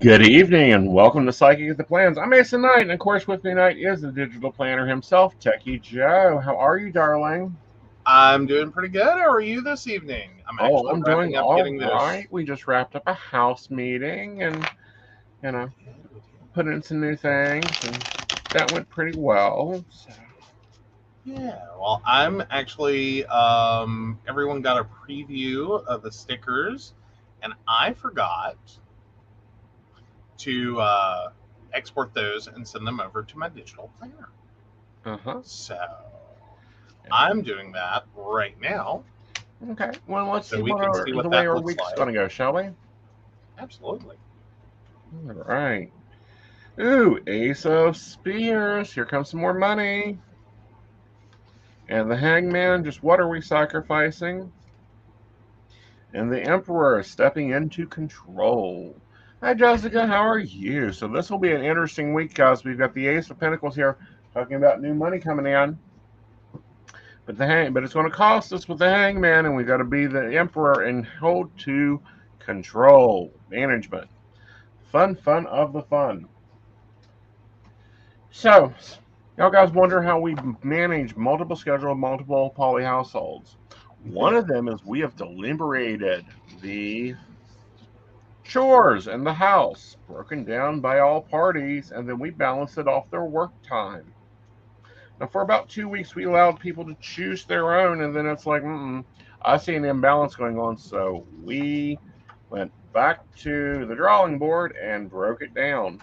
Good evening and welcome to Psychic at the Plans. I'm Aeson Knight, and of course, with me tonight is the digital planner himself, Techie Joe. How are you, darling? I'm doing pretty good. How are you this evening? I'm Oh, actually I'm doing wrapping up all getting right. this. We just wrapped up a house meeting and, you know, put in some new things, and that went pretty well. So, Yeah, well, I'm actually. Everyone got a preview of the stickers, and I forgot to export those and send them over to my digital planner. uh-huh. So Yeah. I'm doing that right now, Okay. Well, let's so see we what can see the what way that our looks week's like. going to go, shall we? Absolutely. All right. Ooh, Ace of Spears. Here comes some more money. And the Hangman, just what are we sacrificing? And the Emperor is stepping into control. Hi, Jessica. How are you? So this will be an interesting week, guys. We've got the Ace of Pentacles here talking about new money coming in, but it's going to cost us with the Hangman, and we've got to be the Emperor and hold to control management. Fun of the fun. So, y'all guys wonder how we manage multiple schedule, multiple poly households. One of them is we have deliberated the chores in the house, broken down by all parties, and then we balance it off their work time. Now, for about 2 weeks, we allowed people to choose their own, and then it's like, I see an imbalance going on, so we went back to the drawing board and broke it down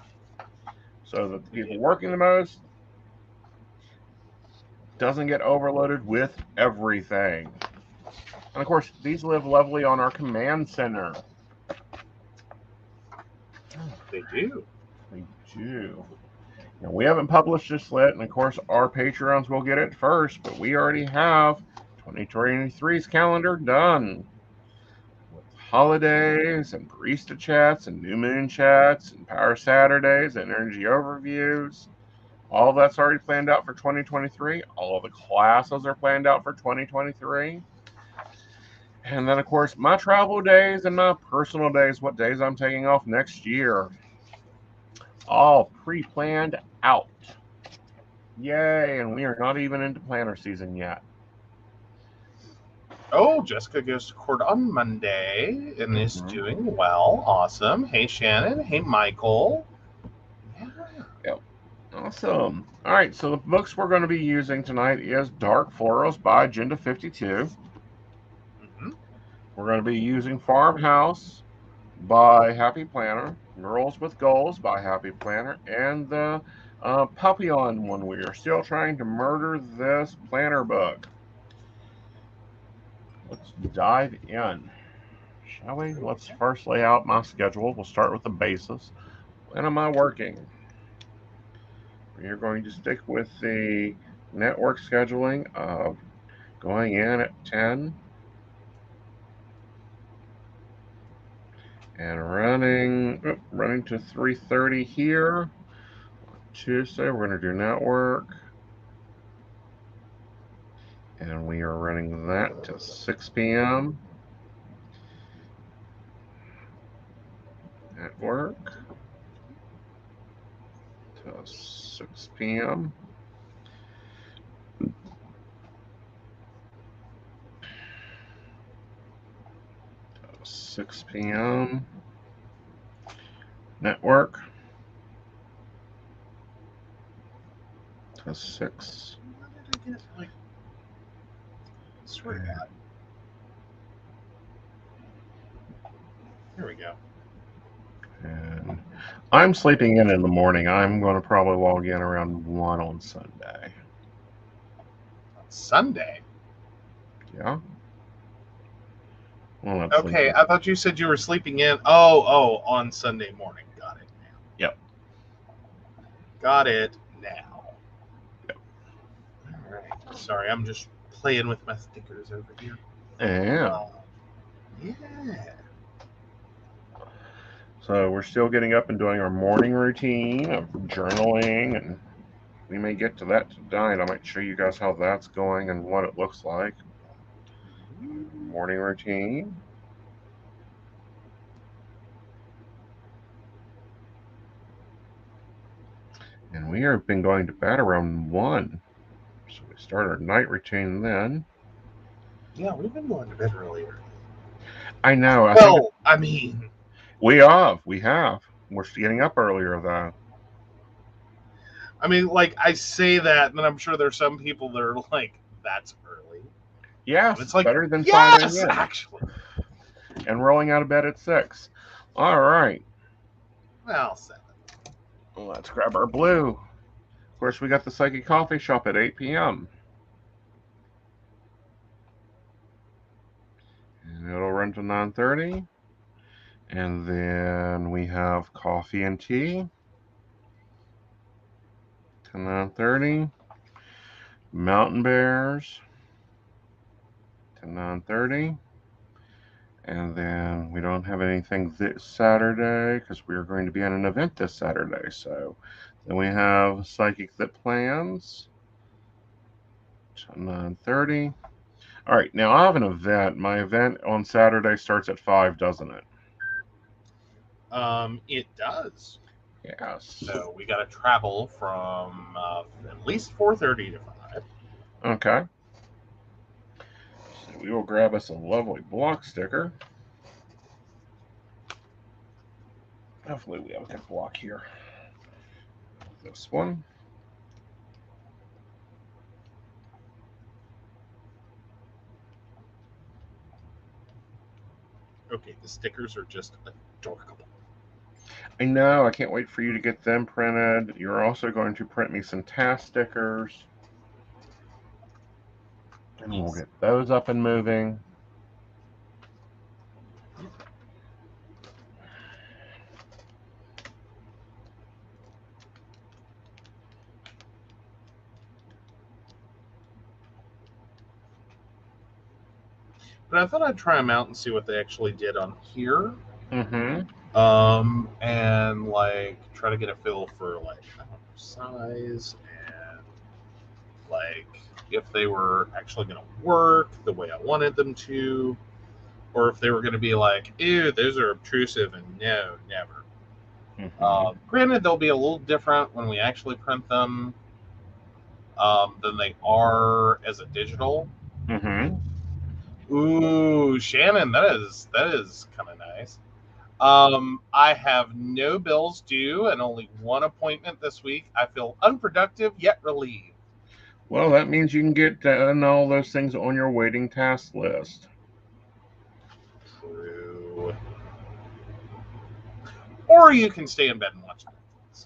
so that the people working the most doesn't get overloaded with everything. And of course, these live lovely on our command center. They do. They do. Now, we haven't published this yet, and of course, our Patreons will get it first, but we already have 2023's calendar done with holidays and barista chats and new moon chats and power Saturdays and energy overviews. All of that's already planned out for 2023. All of the classes are planned out for 2023. And then, of course, my travel days and my personal days, what days I'm taking off next year, all pre planned out. Yay, and we are not even into planner season yet. Oh, Jessica goes to court on Monday and is Mhm. doing well. Awesome. Hey, Shannon. Hey, Michael. Yeah. Yep. Awesome. All right, so the books we're going to be using tonight is Dark Florals by Agenda 52. Hmm. We're going to be using Farmhouse by Happy Planner, Girls with Goals by Happy Planner, and the Papillon one. We are still trying to murder this planner book. Let's dive in, shall we? Let's first lay out my schedule. We'll start with the basis. When am I working? You're going to stick with the network scheduling of going in at 10 and running to 3:30 here. Tuesday, we're going to do network, and we are running that to 6 p.m. Network to 6 p.m. to 6 p.m. Network to 6. How did I get like? Swear to God. Here we go. And I'm sleeping in the morning. I'm going to probably log in around 1 on Sunday. Sunday. Yeah. Well, I'm Okay, sleeping. I thought you said you were sleeping in. Oh, on Sunday morning. Got it now. Yep. Got it now. Yep. All right. Sorry, I'm just playing with my stickers over here. Yeah. Uh, yeah. So we're still getting up and doing our morning routine of journaling, and we may get to that tonight. I might show you guys how that's going and what it looks like. Morning routine. And we have been going to bed around 1. So we start our night routine then. Yeah, we've been going to bed earlier. I know. I mean, we have. We're getting up earlier though. I mean, like I say that, and I'm sure there's some people that are like, "That's early." Yes, It's like better than 5 yes, a.m. actually. And rolling out of bed at 6. All right. Well, 7. Let's grab our blue. Of course, we got the Psychic Coffee Shop at 8 p.m. And it'll run to 9:30. And then we have coffee and tea to 9:30. Mountain Bears to 9:30. And then we don't have anything this Saturday because we are going to be at an event this Saturday. So then we have Psychic That Plans to 9:30. All right, now I have an event. My event on Saturday starts at 5, doesn't it? It does. Yes. So we got to travel from at least 4:30 to 5. Okay. So we will grab us a lovely block sticker. Hopefully we have a good block here. This one. Okay, the stickers are just adorable. I know. I can't wait for you to get them printed. You're also going to print me some task stickers. And we'll get those up and moving. But I thought I'd try them out and see what they actually did on here. Mm-hmm. And like try to get a feel for like I don't know, size and like if they were actually going to work the way I wanted them to, or if they were going to be like, ew, those are obtrusive and no, never. Mm-hmm. Granted, they'll be a little different when we actually print them than they are as a digital. Mm-hmm. Ooh, Shannon, that is kind of nice. I have no bills due and only one appointment this week. I feel unproductive yet relieved. Well, that means you can get done all those things on your waiting task list. True. Or you can stay in bed and watch Netflix.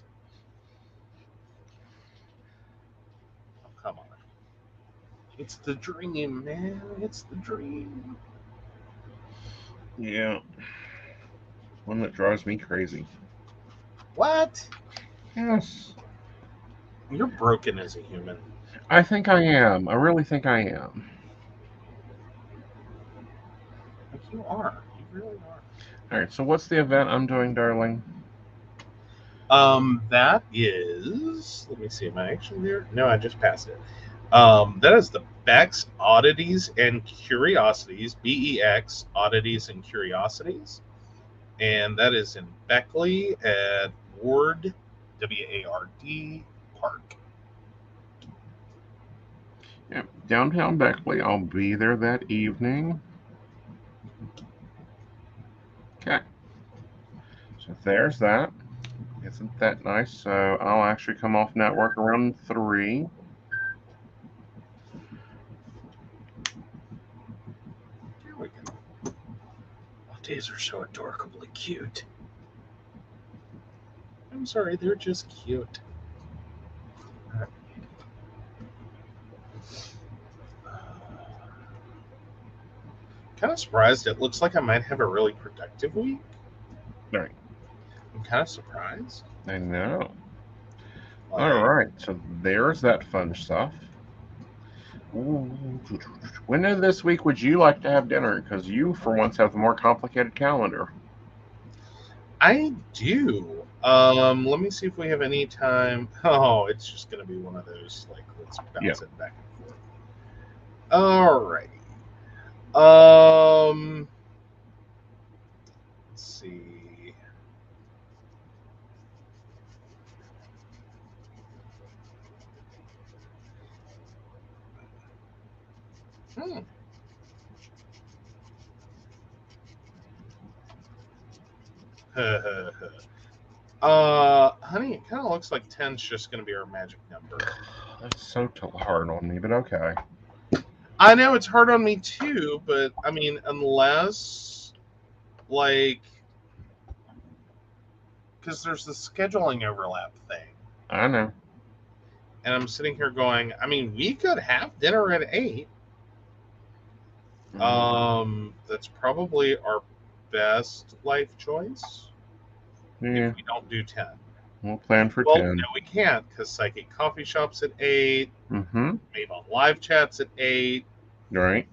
Oh, come on. It's the dream, man. It's the dream. Yeah. One that drives me crazy. What? Yes. You're broken as a human. I think I am. I really think I am. Like you are. You really are. All right, so what's the event I'm doing, darling? That is. Let me see. Am I actually there? No, I just passed it. That is the Bex Oddities and Curiosities, BEX Oddities and Curiosities, and that is in Beckley at Ward, WARD Park. Yep, downtown Beckley. I'll be there that evening. Okay. So there's that. Isn't that nice? So I'll actually come off network around 3. There we go. Oh, days are so adorably cute. I'm sorry, they're just cute. Kind of surprised. It looks like I might have a really productive week. All right. I'm kind of surprised. I know. Like, All right. So there's that fun stuff. Ooh. When of this week would you like to have dinner? Because you, for once, have the more complicated calendar. I do. Let me see if we have any time. Oh, it's just going to be one of those, like, let's bounce it back and forth. Alrighty. Let's see. Hmm. Honey, it kind of looks like 10's just going to be our magic number. That's so hard on me, but okay. I know it's hard on me too, but I mean, unless, like, because there's the scheduling overlap thing. I know. And I'm sitting here going, I mean, we could have dinner at 8. That's probably our best life choice. Yeah. If we don't do 10. We'll plan for Well, 10. no, we can't, because Psychic Coffee Shop's at 8. Mm-hmm. Avon Live Chat's at 8. Right.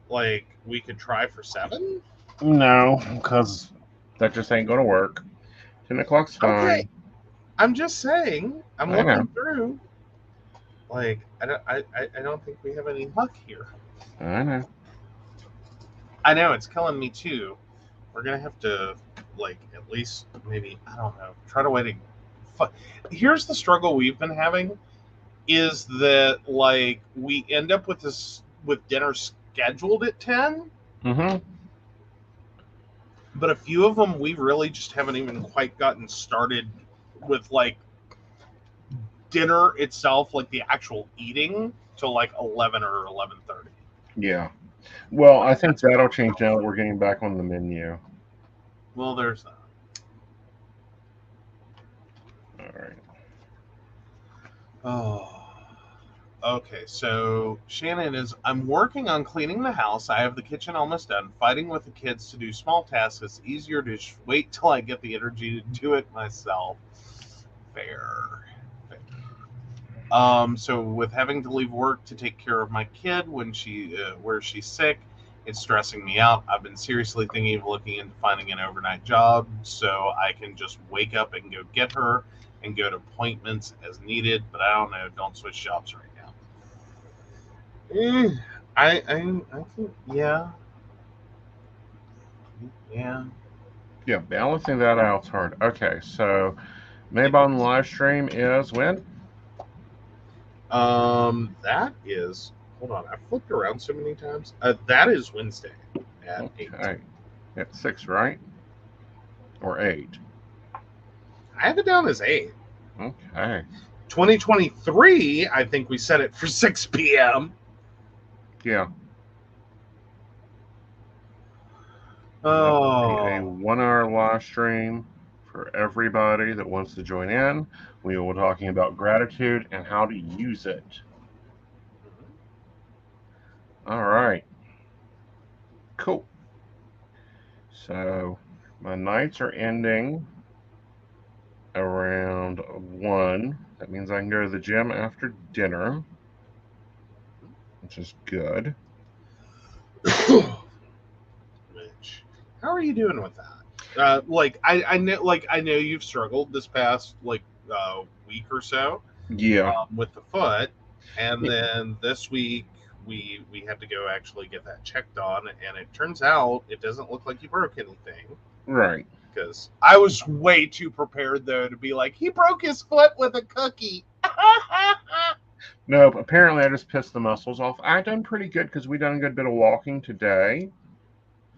Like, we could try for 7? No, because that just ain't going to work. 10 o'clock's fine. Okay. I'm just saying, I'm I looking know. through. Like, I don't think we have any luck here. I know. I know, it's killing me too. We're going to have to, like, at least maybe, I don't know, try to wait to... Here's the struggle we've been having, is that, like, we end up with dinner scheduled at 10. Mm-hmm. But a few of them, we really just haven't even quite gotten started with, like, dinner itself, like the actual eating, till like 11 or 11:30. Yeah. Well, I think that'll change now that we're getting back on the menu. Well, there's that. All right. Oh. Okay, so Shannon is, I'm working on cleaning the house. I have the kitchen almost done. Fighting with the kids to do small tasks. It's easier to wait till I get the energy to do it myself. Fair. So with having to leave work to take care of my kid when where she's sick, it's stressing me out. I've been seriously thinking of looking into finding an overnight job so I can just wake up and go get her and go to appointments as needed. But I don't know. Don't switch jobs right now. I think yeah. Balancing that out's hard. Okay, so maybe on the live stream is when? That is. Hold on, I flipped around so many times. That is Wednesday at 8. At 6, right? Or 8? I have it down as 8. Okay. 2023, I think we set it for 6 p.m. Yeah. Oh. A 1-hour live stream for everybody that wants to join in. We will be talking about gratitude and how to use it. All right. Cool. So my nights are ending around 1. That means I can go to the gym after dinner, which is good. How are you doing with that? I know you've struggled this past week or so. Yeah. With the foot, and then this week we had to go actually get that checked on, and it turns out it doesn't look like you broke anything. Right. Because I was way too prepared though to be like, he broke his foot with a cookie. Nope. Apparently, I just pissed the muscles off. I've done pretty good because we done a good bit of walking today.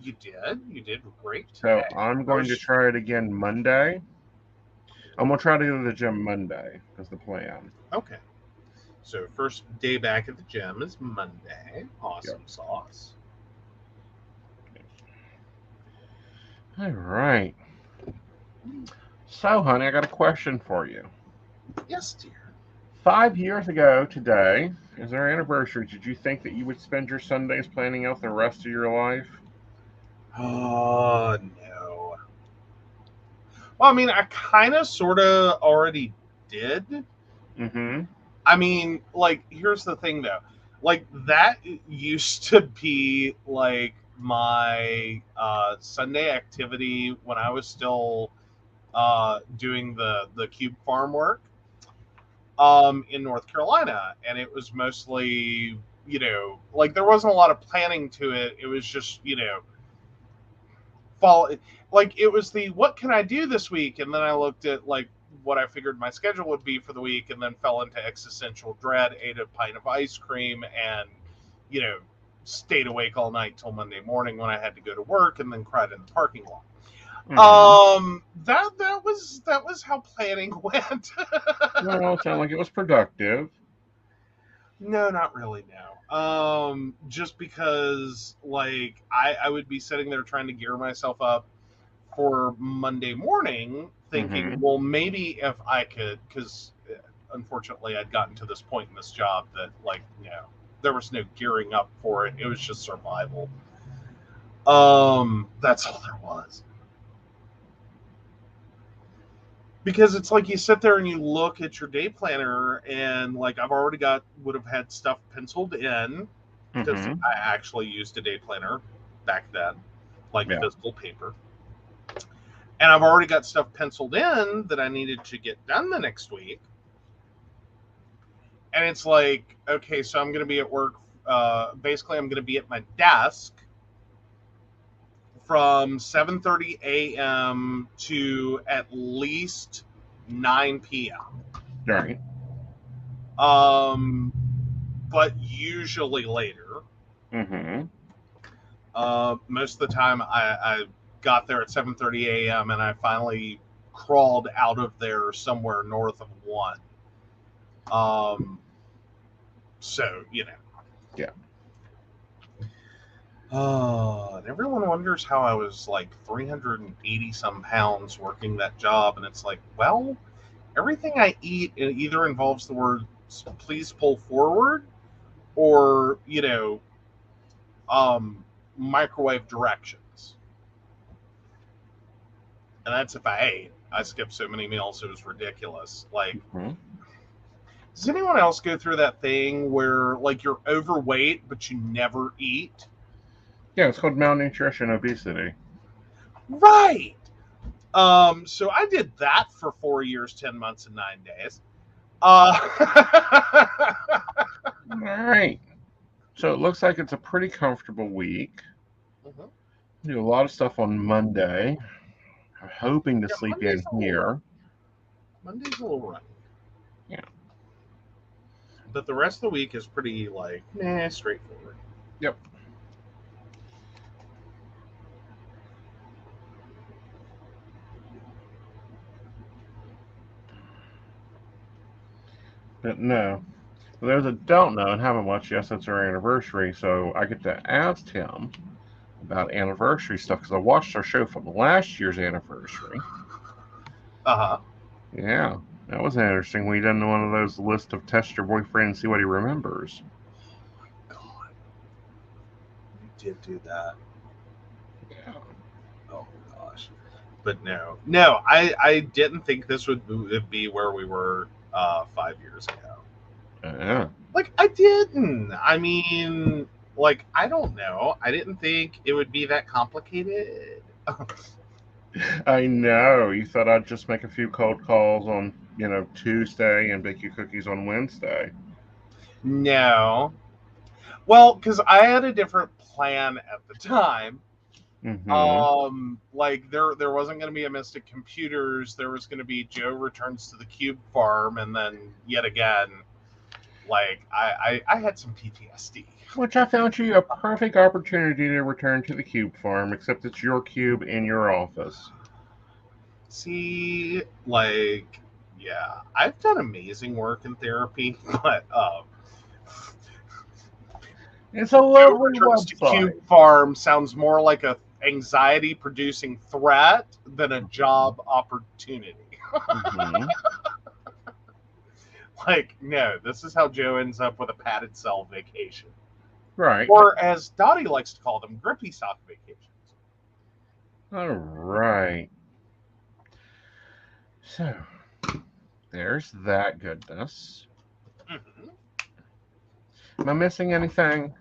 You did. You did great So today. I'm going to try it again Monday. I'm going to try to go to the gym Monday is the plan. Okay. So first day back at the gym is Monday. Awesome sauce. All right. So, honey, I got a question for you. Yes, dear. 5 years ago today is our anniversary. Did you think that you would spend your Sundays planning out the rest of your life? Oh, no. Well, I mean, I kind of, sort of already did. Mm-hmm. I mean, like, here's the thing, though. Like, that used to be, like, my Sunday activity when I was still doing the cube farm work in North Carolina. And it was mostly, like, there wasn't a lot of planning to it. It was just, it was what can I do this week? And then I looked at, like, what I figured my schedule would be for the week, and then fell into existential dread, ate a pint of ice cream, and stayed awake all night till Monday morning when I had to go to work, and then cried in the parking lot. That was how planning went. Well, it sounded like it was productive. No, not really. No. Just because like I would be sitting there trying to gear myself up for Monday morning, thinking, well, maybe if I could, because unfortunately I'd gotten to this point in this job that there was no gearing up for it. It was just survival. That's all there was. Because it's like you sit there and you look at your day planner, and like I've already would have had stuff penciled in, because I actually used a day planner back then, like physical paper. And I've already got stuff penciled in that I needed to get done the next week. And it's like, okay, so I'm going to be at work. Basically, I'm going to be at my desk from 7:30 a.m. to at least 9 p.m. Right. But usually later. Most of the time, I got there at 7:30 a.m. and I finally crawled out of there somewhere north of 1. So Yeah. And everyone wonders how I was like 380 some pounds working that job, and it's like, well, everything I eat either involves the word "please pull forward" or microwave directions, and that's if I ate. I skipped so many meals it was ridiculous. Like, does anyone else go through that thing where like you're overweight but you never eat? Yeah, it's called malnutrition, obesity. Right. So I did that for 4 years, 10 months, and 9 days. All right. So it looks like it's a pretty comfortable week. Do a lot of stuff on Monday. I'm hoping to sleep in here. Monday's a little rough. Yeah. But the rest of the week is pretty straightforward. Yep. But no. For those that don't know and haven't watched, yes, it's our anniversary, so I get to ask him about anniversary stuff because I watched our show from last year's anniversary. Yeah, that was interesting. We done one of those list of test your boyfriend and see what he remembers. God, you did do that. Yeah. Oh gosh, but no, I didn't think this would be where we were 5 years ago. Like, I didn't. I mean, like, I don't know. I didn't think it would be that complicated. I know. You thought I'd just make a few cold calls on, Tuesday and bake you cookies on Wednesday. No. Well, because I had a different plan at the time. Like there wasn't going to be a Mystic Computers. There was going to be Joe Returns to the Cube Farm, and then yet again, like I had some PTSD. Which I found you a perfect opportunity to return to the Cube Farm, except it's your cube in your office. See, like, yeah, I've done amazing work in therapy, but it's a lovely website. Cube Farm sounds more like a anxiety-producing threat than a job opportunity. Like, no, this is how Joe ends up with a padded cell vacation. Right. Or, as Dottie likes to call them, grippy sock vacations. All right. So, there's that goodness. Am I missing anything?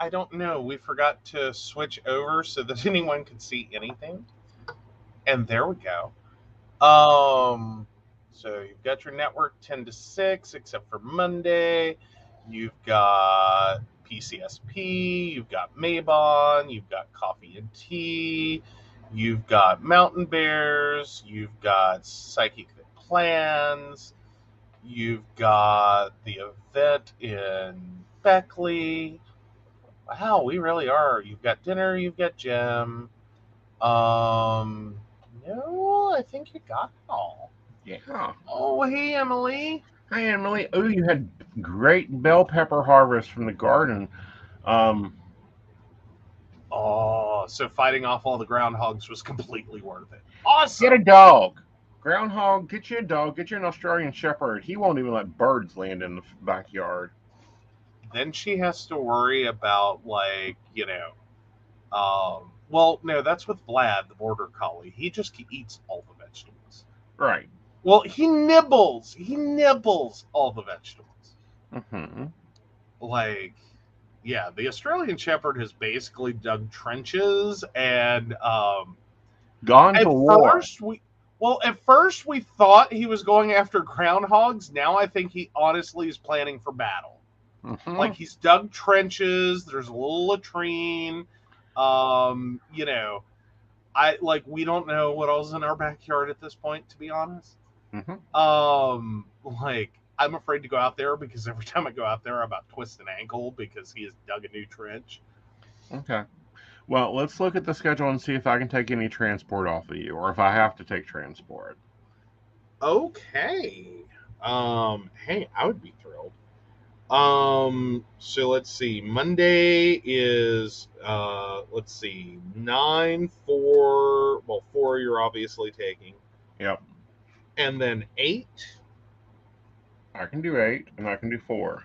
I don't know. We forgot to switch over so that anyone could see anything. And there we go. So you've got your network 10 to 6, except for Monday. You've got PCSP, you've got Maybon, you've got Coffee and Tea, you've got Mountain Bears, you've got Psychic Plans, you've got the event in Beckley. Wow, we really are. You've got dinner, you've got Jim. No, I think you got it all. Yeah. Oh, hey, Emily. Hi, Emily. Oh, you had great bell pepper harvest from the garden. Um, Oh, so fighting off all the groundhogs was completely worth it. Awesome. get a dog. Groundhog, get you a dog. Get you an Australian Shepherd. He won't even let birds land in the backyard. Then she has to worry about, like, well, no, that's with Vlad, the border collie. He just eats all the vegetables. Right. Well, he nibbles. He nibbles all the vegetables. Mm-hmm. Like, yeah, the Australian Shepherd has basically dug trenches and Gone at to war. first we thought he was going after groundhogs. Now I think he honestly is planning for battle. Mm-hmm. Like, he's dug trenches. There's a little latrine. We don't know what else is in our backyard at this point, to be honest. Mm-hmm. I'm afraid to go out there because every time I go out there, I'm about to twist an ankle because he has dug a new trench. Okay. Well, let's look at the schedule and see if I can take any transport off of you, or if I have to take transport. Okay. Hey, I would be thrilled. So let's see. Monday is 9, 4. Well, 4 you're obviously taking. Yep. And then 8. I can do 8, and I can do 4.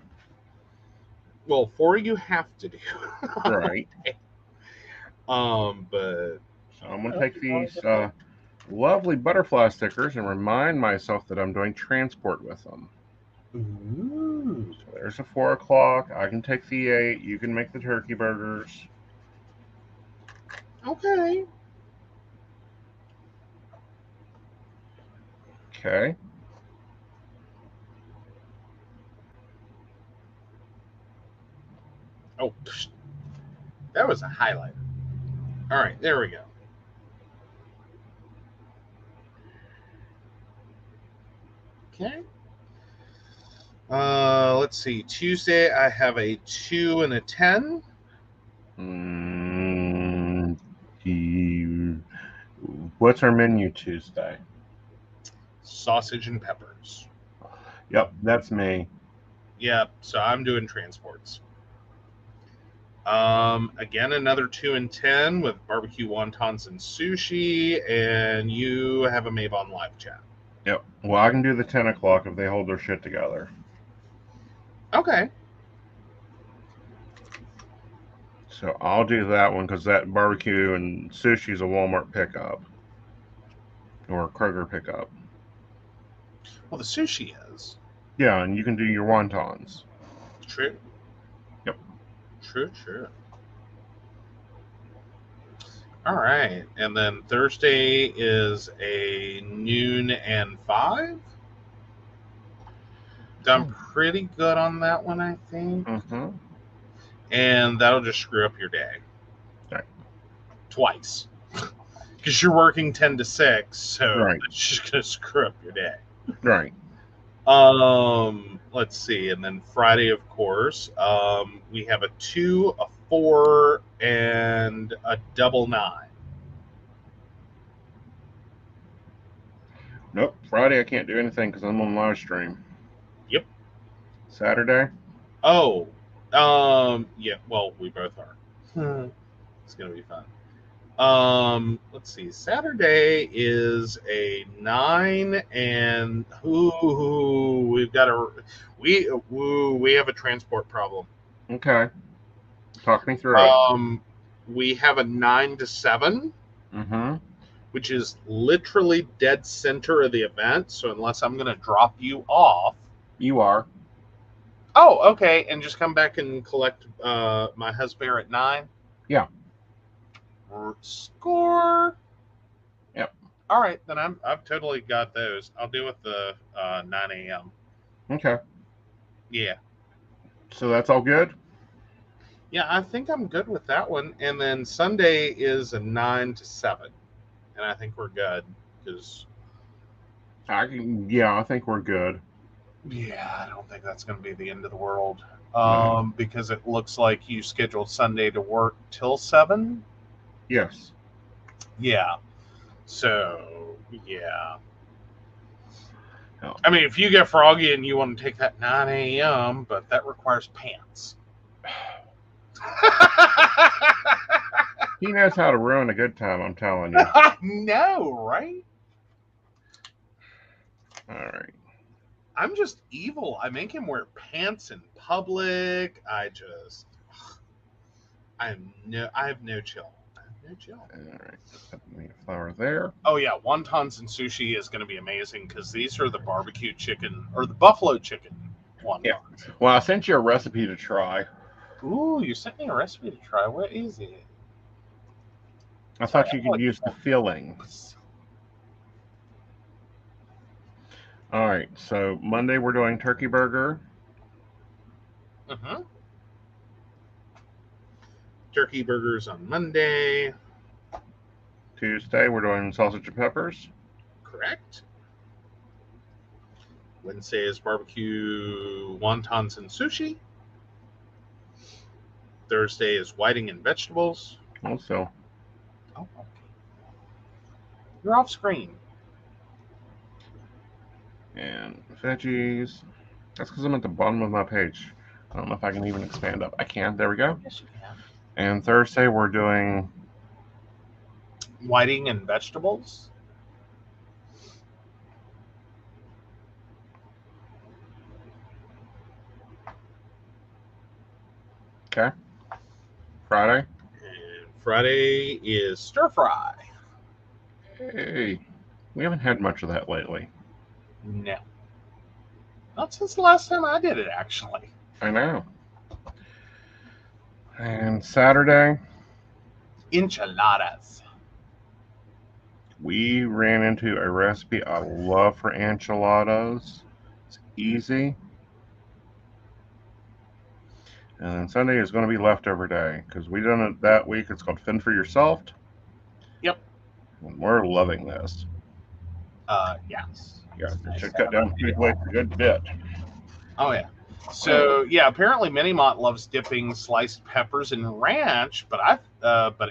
Well, 4 you have to do. Right. But So I'm gonna take these lovely butterfly stickers and remind myself that I'm doing transport with them. Ooh. So there's a 4 o'clock. I can take the 8. You can make the turkey burgers. Okay. Okay. Oh, that was a highlighter. All right, there we go. Okay. Let's see. Tuesday, I have a 2 and a 10. What's our menu Tuesday? Sausage and peppers. Yep, that's me. Yep, so I'm doing transports. Again, another 2 and 10 with barbecue wontons and sushi, and you have a Mavon live chat. Yep. Well, I can do the 10 o'clock if they hold their shit together. Okay. So I'll do that one because that barbecue and sushi is a Walmart pickup or a Kroger pickup. Well, the sushi is. Yeah, and you can do your wontons. True. Yep. True. All right. And then Thursday is a noon and 5. Done pretty good on that one, I think. Mm-hmm. And that'll just screw up your day. Right. Twice. Because you're working 10 to 6, so Right. it's just going to screw up your day. Right. Let's see. And then Friday, of course, we have a 2, a 4, and a double 9. Nope. Friday I can't do anything because I'm on live stream. Yep. Saturday? Oh. Yeah, well, we both are. It's going to be fun. Let's see. Saturday is a 9, and we have a transport problem. Okay. Talk me through it. We have a 9 to 7. Mm-hmm. Which is literally dead center of the event. So unless I'm going to drop you off. You are. Oh, okay. And just come back and collect my husband at 9? Yeah. Score. Yep. All right. Then I've totally got those. I'll deal with the 9 a.m. Okay. Yeah. So that's all good? Yeah, I think I'm good with that one. And then Sunday is a 9 to 7. And I think we're good because I think we're good. Yeah, I don't think that's going to be the end of the world. because it looks like you scheduled Sunday to work till 7. Yes. Yeah. So, yeah. Oh. I mean, if you get froggy and you want to take that 9 a.m., but that requires pants. He knows how to ruin a good time, I'm telling you. No, right? All right. I'm just evil. I make him wear pants in public. I have no chill. All right. Put the flour there. Oh yeah, wontons and sushi is going to be amazing because these are the barbecue chicken or the buffalo chicken wontons. Yeah. Well, I sent you a recipe to try. Ooh, you sent me a recipe to try. What is it? I thought you could use the filling. All right. So Monday we're doing turkey burger. Mm-hmm. Turkey burgers on Monday. Tuesday we're doing sausage and peppers. Correct. Wednesday is barbecue wontons and sushi. Thursday is whiting and vegetables. Also. Oh, okay. You're off screen. And veggies. That's because I'm at the bottom of my page. I don't know if I can even expand up. I can. There we go. Yes, you can. And Thursday we're doing Whiting and vegetables. okay. Friday. And Friday is stir fry. Hey, we haven't had much of that lately. No. Not since the last time I did it, actually. I know. And Saturday, Enchiladas. we ran into a recipe I love for enchiladas. It's easy. And then Sunday is going to be leftover day because we done it that week. It's called Fend for Yourself. Yep. And we're loving this. Yes. Yeah, it should cut down food waste a good bit. Oh, yeah. So, yeah, apparently Minimont loves dipping sliced peppers in ranch, but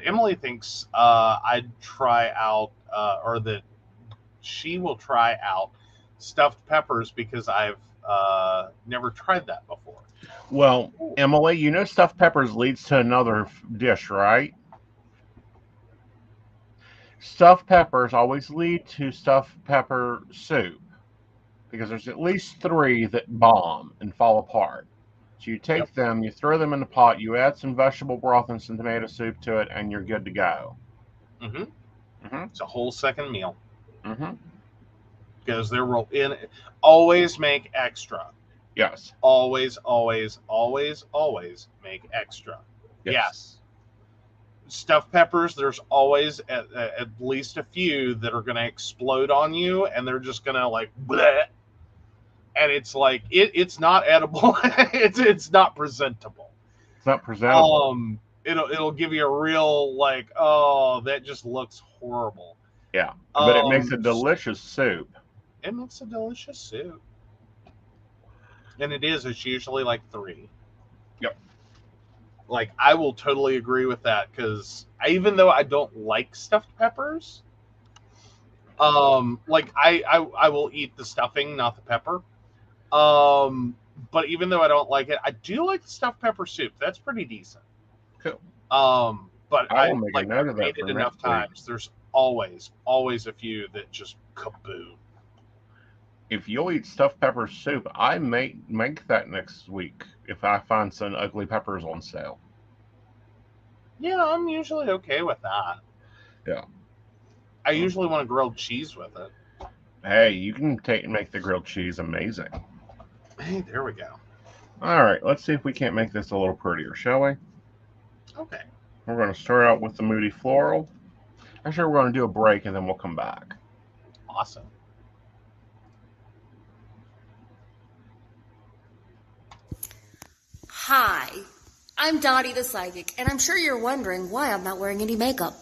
Emily thinks I'd try out, or that she will try out stuffed peppers because I've never tried that before. Well, Emily, you know stuffed peppers leads to another dish, right? Stuffed peppers always lead to stuffed pepper soup because there's at least 3 that bomb and fall apart. So you take them, you throw them in the pot, you add some vegetable broth and some tomato soup to it, and you're good to go. Mm-hmm. Mm-hmm. It's a whole second meal. Mm-hmm. Because they're always make extra. Yes. Always make extra. Yes. Stuffed peppers, there's always at least a few that are going to explode on you, and they're just going to like bleh. And it's like it's not edible. it's not presentable. It's not presentable. It'll give you a real like, oh, that just looks horrible. Yeah, but it makes a delicious soup. It makes a delicious soup. And it's usually like 3. Yep. Like, I will totally agree with that, because even though I don't like stuffed peppers, like, I will eat the stuffing, not the pepper. But even though I don't like it, I do like the stuffed pepper soup. That's pretty decent. Cool. But I will make a note of that made for it enough next week. times. There's always a few that just kaboom. If you'll eat stuffed pepper soup, I may make that next week if I find some ugly peppers on sale. Yeah, I'm usually okay with that. Yeah. I usually want a grilled cheese with it. Hey, you can make the grilled cheese amazing. Hey, there we go. All right, let's see if we can't make this a little prettier, shall we? Okay. We're going to start out with the Moody Floral. Actually, we're going to do a break and then we'll come back. Awesome. Hi, I'm Dottie the Psychic, and I'm sure you're wondering why I'm not wearing any makeup.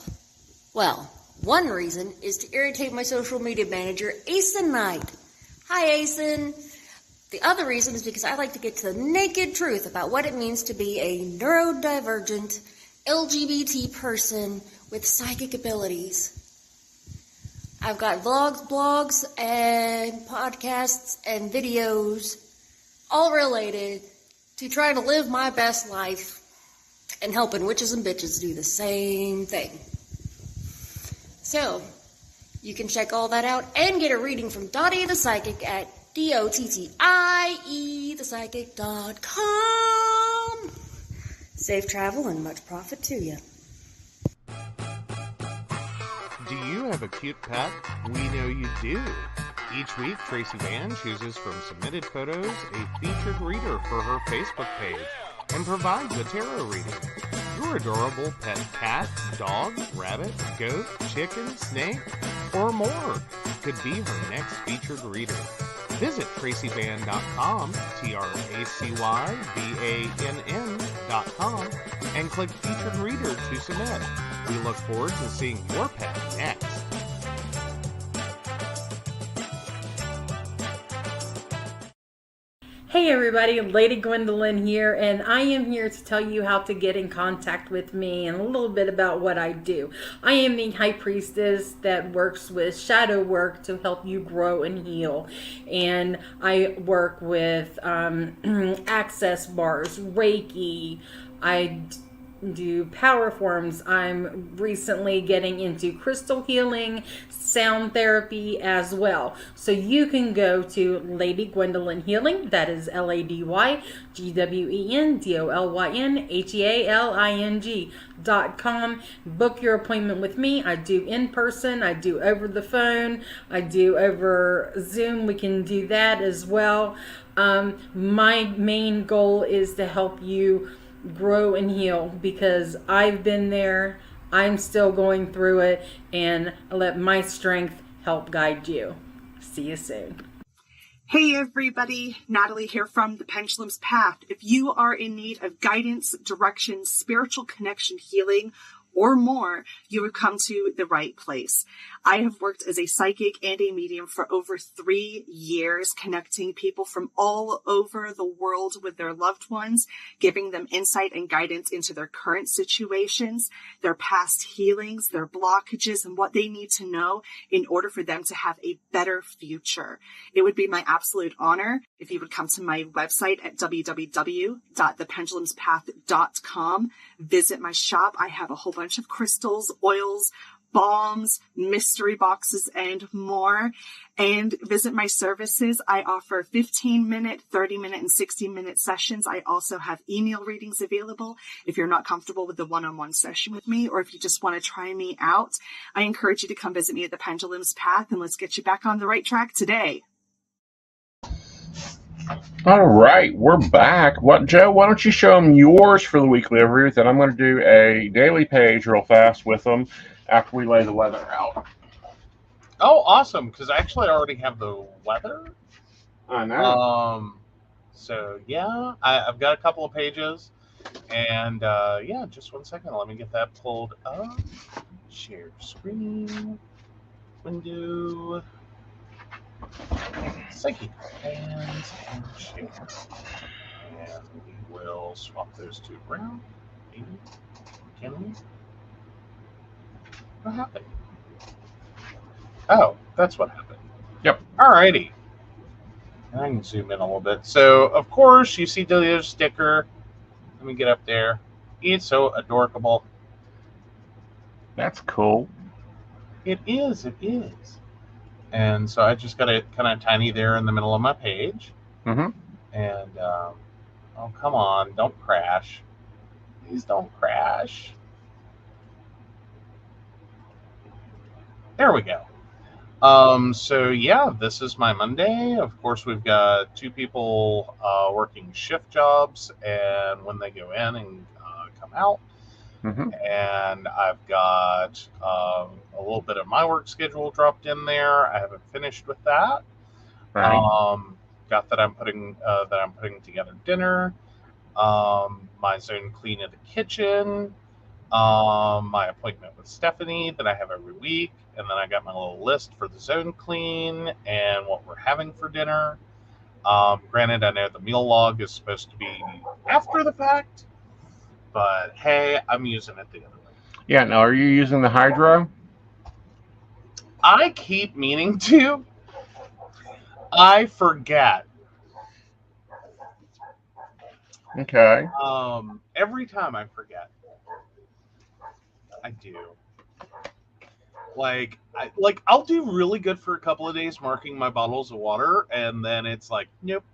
Well, one reason is to irritate my social media manager, Aeson Knight. Hi, Aeson. The other reason is because I like to get to the naked truth about what it means to be a neurodivergent LGBT person with psychic abilities. I've got vlogs, blogs, and podcasts and videos all related to trying to live my best life and helping witches and bitches do the same thing. So, you can check all that out and get a reading from Dottie the Psychic at DOTTIEthepsychic.com. Safe travel and much profit to you. Do you have a cute pet? We know you do. Each week, Tracy Van chooses from submitted photos a featured reader for her Facebook page and provides a tarot reading. Your adorable pet cat, dog, rabbit, goat, chicken, snake, or more could be her next featured reader. Visit tracyvan.com, TracyVann.com, and click Featured Reader to submit. We look forward to seeing your pet next. Hey everybody, Lady Gwendolyn here, and I am here to tell you how to get in contact with me and a little bit about what I do. I am the High Priestess that works with shadow work to help you grow and heal. And I work with access bars, Reiki, I do power forms. I'm recently getting into crystal healing, sound therapy as well. So you can go to Lady Gwendolyn Healing, that is LadyGwendolynHealing.com. Book your appointment with me. I do in person, I do over the phone, I do over Zoom. We can do that as well. My main goal is to help you grow and heal, because I've been there, I'm still going through it, and I let my strength help guide you. See you soon. Hey everybody, Natalie here from The Pendulum's Path. If you are in need of guidance, direction, spiritual connection, healing, or more, you have come to the right place. I have worked as a psychic and a medium for over 3 years, connecting people from all over the world with their loved ones, giving them insight and guidance into their current situations, their past healings, their blockages, and what they need to know in order for them to have a better future. It would be my absolute honor if you would come to my website at www.thependulumspath.com. Visit my shop. I have a whole bunch of crystals, oils, balms, mystery boxes, and more. And visit my services. I offer 15-minute, 30-minute, and 60-minute sessions. I also have email readings available if you're not comfortable with the one-on-one session with me, or if you just want to try me out. I encourage you to come visit me at the Pendulum's Path, and let's get you back on the right track today. All right, we're back. Joe, why don't you show them yours for the weekly overview, then I'm going to do a daily page real fast with them after we lay the weather out. Oh, awesome! Because I actually already have the weather. I know. So yeah, I've got a couple of pages, and yeah, just 1 second. Let me get that pulled up. Share screen, window, psychic hands, and share. And we will swap those two around. Maybe. Can we? What happened? Oh, that's what happened. Yep. Alrighty. And I can zoom in a little bit. So, of course, you see the sticker. Let me get up there. It's so adorable. That's cool. It is. It is. And so I just got it kind of tiny there in the middle of my page. Mm-hmm. And, oh, come on. Don't crash. Please don't crash. There we go. So yeah, this is my Monday. Of course, we've got 2 people working shift jobs, and when they go in and come out. Mm-hmm. And I've got a little bit of my work schedule dropped in there. I haven't finished with that. Right. Got that I'm putting together dinner. My zone clean of the kitchen. My appointment with Stephanie that I have every week, and then I got my little list for the zone clean and what we're having for dinner. Granted, I know the meal log is supposed to be after the fact, but hey, I'm using it the other way. Yeah, now are you using the hydro? I keep meaning to. I forget. Okay. Every time I forget. I do. I'll do really good for a couple of days marking my bottles of water, and then it's like, nope.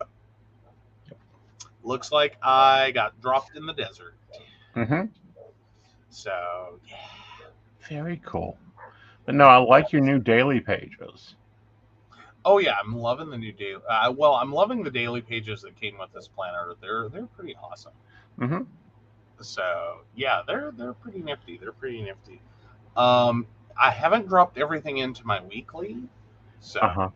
Looks like I got dropped in the desert. Mm-hmm. So, yeah. Very cool. But no, I like your new daily pages. Oh yeah, I'm loving the new daily. I'm loving the daily pages that came with this planner. They're pretty awesome. Mm-hmm. So yeah, they're pretty nifty. They're pretty nifty. I haven't dropped everything into my weekly, so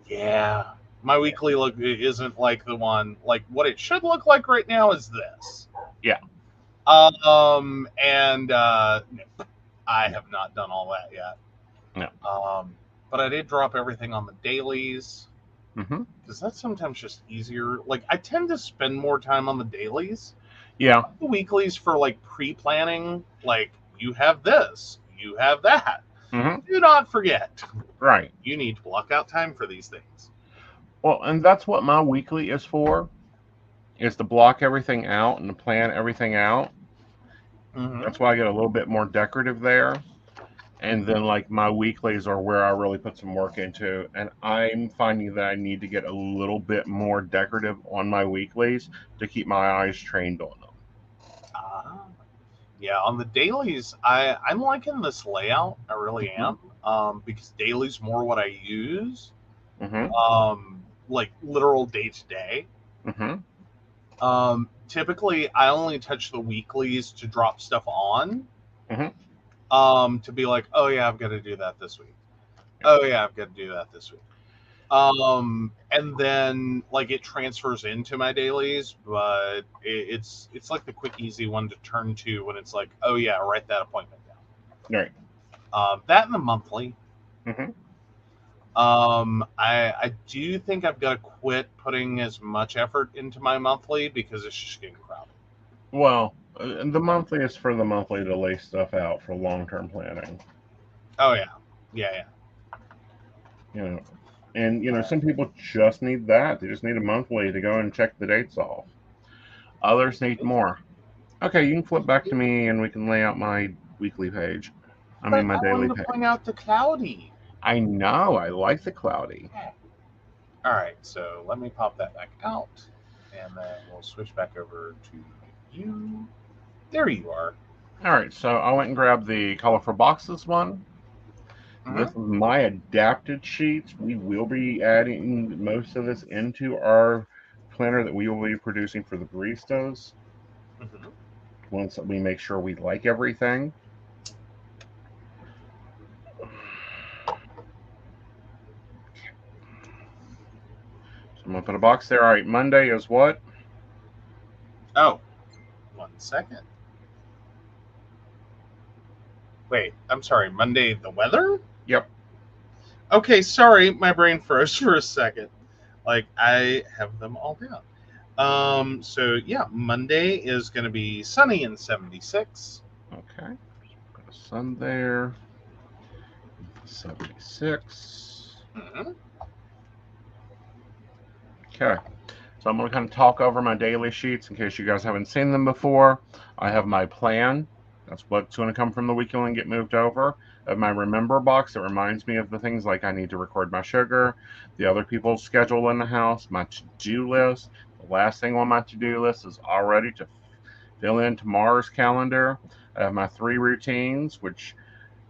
yeah, my weekly look isn't like the one like what it should look like right now is this. Yeah. And no, I have not done all that yet. No. But I did drop everything on the dailies because that's sometimes just easier. Like I tend to spend more time on the dailies. Yeah. The weeklies for like pre-planning, like you have this, you have that. Do not forget. Right. You need to block out time for these things. Well, and that's what my weekly is for, is to block everything out and to plan everything out. That's why I get a little bit more decorative there. And then like my weeklies are where I really put some work into. And I'm finding that I need to get a little bit more decorative on my weeklies to keep my eyes trained on them. Yeah, on the dailies, I'm liking this layout. I really am. Because dailies more what I use. Like literal day to day. Typically, I only touch the weeklies to drop stuff on. To be like, oh yeah, I've got to do that this week. Oh yeah, I've got to do that this week. And then like it transfers into my dailies, but it's like the quick, easy one to turn to when it's like, oh yeah, write that appointment down. Right. That and the monthly. I do think I've got to quit putting as much effort into my monthly because it's just getting crowded. Well, the monthly is for the monthly to lay stuff out for long-term planning. Oh yeah. And some people just need that. They just need a monthly to go and check the dates off. Others need more. Okay, you can flip back to me and we can lay out my weekly page. My daily page. I wanted to point out the cloudy. I know. I like the cloudy. All right, so let me pop that back out, and then we'll switch back over to you. There you are. All right, so I went and grabbed the colorful boxes one. This is my adapted sheets. We will be adding most of this into our planner that we will be producing for the baristas. Once we make sure we like everything. So I'm going to put a box there. All right, Monday is what? Oh, 1 second. Wait, I'm sorry. Monday, the weather? Yep. Okay, sorry. My brain froze for a second. Like, I have them all down. So, yeah, Monday is going to be sunny and 76. Okay. Put a sun there. 76. Okay. So I'm going to kind of talk over my daily sheets in case you guys haven't seen them before. I have my plan. That's what's going to come from the weekend and get moved over. I have my remember box that reminds me of the things like I need to record my sugar, the other people's schedule in the house, my to-do list. The last thing on my to-do list is already to fill in tomorrow's calendar. I have my 3 routines, which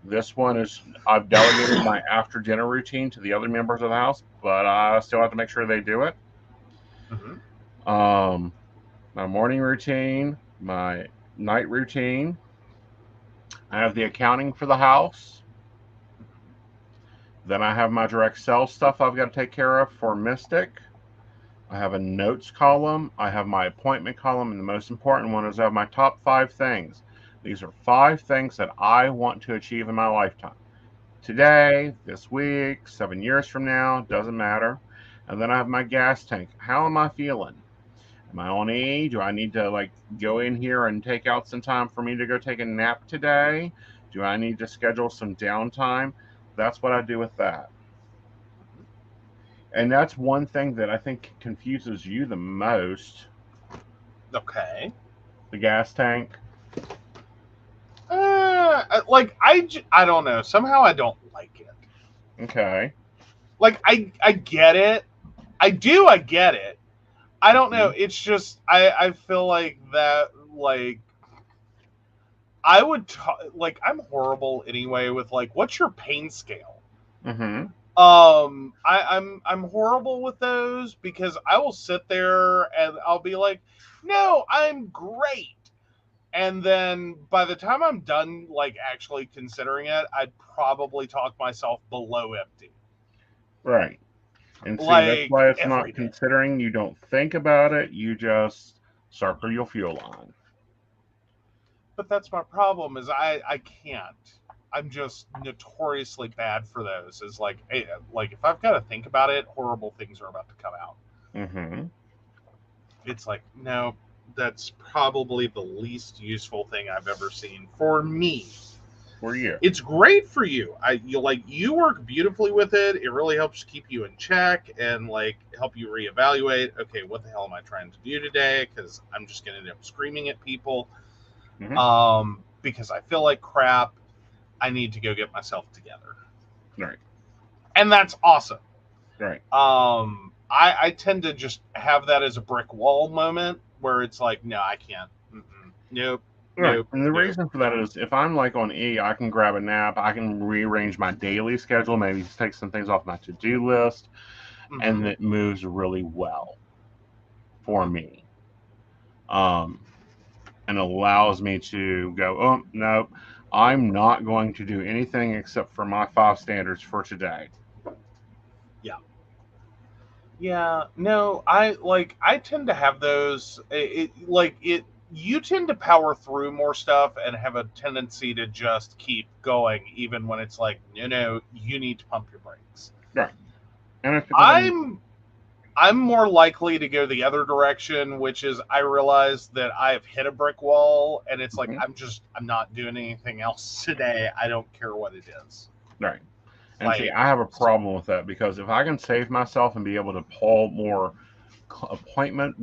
this one is I've delegated my after dinner routine to the other members of the house, but I still have to make sure they do it. My morning routine, my night routine. I have the accounting for the house. Then I have my direct sales stuff I've got to take care of for Mystic. I have a notes column. I have my appointment column, and the most important one is I have my top 5 things. These are 5 things that I want to achieve in my lifetime. Today, this week, 7 years from now, doesn't matter. And then I have my gas tank. How am I feeling? Am I on E? Do I need to like go in here and take out some time for me to go take a nap today? Do I need to schedule some downtime? That's what I do with that. And that's one thing that I think confuses you the most. Okay. The gas tank. I don't know. Somehow I don't like it. Okay. Like I get it. I get it. I don't know. It's just I feel like that like I would like I'm horrible anyway with like what's your pain scale? Mm-hmm. I'm horrible with those because I will sit there and I'll be like, no, I'm great. And then by the time I'm done, like actually considering it, I'd probably talk myself below empty. Right. And see, that's Like why it's every not day. considering. You don't think about it. You just circle your fuel line. But that's my problem is I can't. I'm just notoriously bad for those. Is like if I've got to think about it, horrible things are about to come out. Mm-hmm. It's like, no, that's probably the least useful thing I've ever seen for me. For you. It's great for you. You work beautifully with it. It really helps keep you in check and like help you reevaluate. Okay, what the hell am I trying to do today? Because I'm just going to end up screaming at people. Mm-hmm. Because I feel like crap. I need to go get myself together. Right. And that's awesome. Right. I tend to just have that as a brick wall moment where it's like, no, I can't. Nope. Right. Nope. And the nope. reason for that is if I'm like on E, I can grab a nap. I can rearrange my daily schedule, maybe take some things off my to-do list, and it moves really well for me. And allows me to go, oh, no, I'm not going to do anything except for my 5 standards for today. Yeah, no, I tend to have those. You tend to power through more stuff and have a tendency to just keep going, even when it's like, no, you need to pump your brakes. Right. And I'm more likely to go the other direction, which is I realize that I've hit a brick wall, and it's like I'm not doing anything else today. I don't care what it is. Right. And see, I have a problem with that because if I can save myself and be able to pull more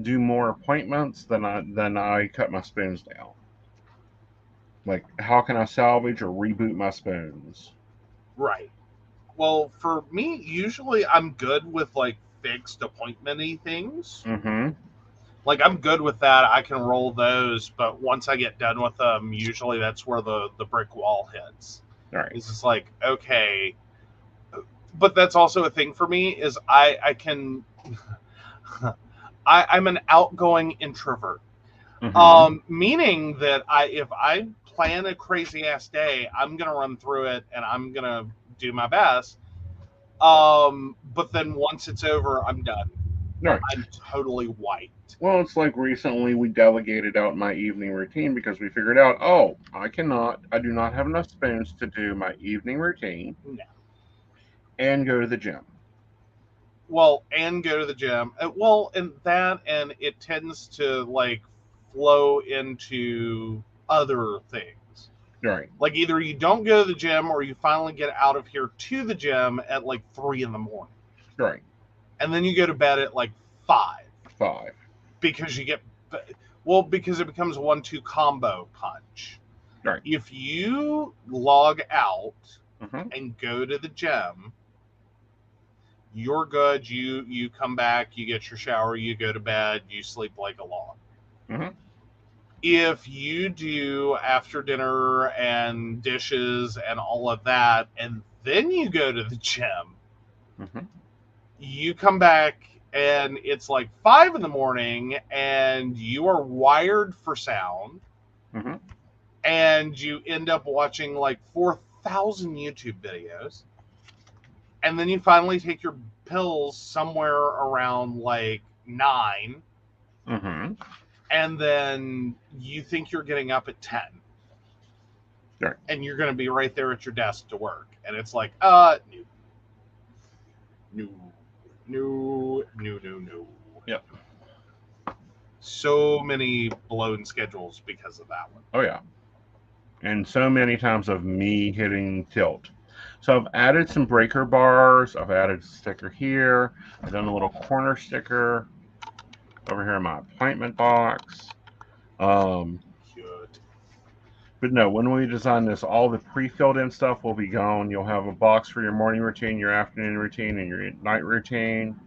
do more appointments, then I cut my spoons down. Like, how can I salvage or reboot my spoons? Right. Well, for me, usually I'm good with like fixed appointment-y things. Mm-hmm. Like I'm good with that. I can roll those, but once I get done with them, usually that's where the brick wall hits. Right. It's just like, okay. But that's also a thing for me is I can I'm an outgoing introvert. Mm-hmm. Meaning that if I plan a crazy ass day, I'm gonna run through it and I'm gonna do my best. But then once it's over, I'm done. Right. I'm totally wiped. Well, it's like recently we delegated out my evening routine because we figured out, I do not have enough spoons to do my evening routine. No. And go to the gym. Well, and go to the gym. And it tends to like flow into other things. Right. Like either you don't go to the gym or you finally get out of here to the gym at like 3 a.m. Right. And then you go to bed at like 5. 5. Because it becomes a 1-2 combo punch. Right. If you log out mm-hmm. and go to the gym, you're good. You come back, you get your shower, you go to bed, you sleep like a log. Mm-hmm. If you do after dinner and dishes and all of that, and then you go to the gym, mm-hmm. you come back and it's like 5 a.m. and you are wired for sound, mm-hmm. and you end up watching like 4,000 YouTube videos. And then you finally take your pills somewhere around like 9. Mm-hmm. And then you think you're getting up at 10. Right. And you're going to be right there at your desk to work. And it's like, no. No. Yep. So many blown schedules because of that one. Oh, yeah. And so many times of me hitting tilt. So I've added some breaker bars. I've added a sticker here. I've done a little corner sticker over here in my appointment box. Cute. But no, when we design this, all the pre-filled in stuff will be gone. You'll have a box for your morning routine, your afternoon routine, and your night routine.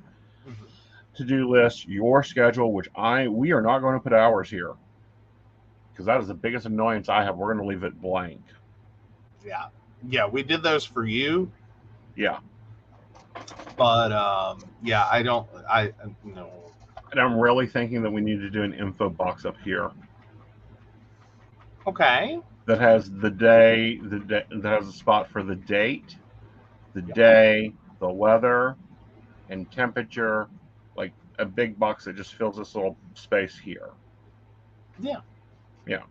Mm-hmm. To-do list, your schedule, which we are not going to put hours here. Because that is the biggest annoyance I have. We're going to leave it blank. Yeah. Yeah, we did those for you. Yeah. But, yeah, no. And I'm really thinking that we need to do an info box up here. Okay. That has the day, that has a spot for the date, the day, the weather, and temperature. Like a big box that just fills this little space here. Yeah. Yeah.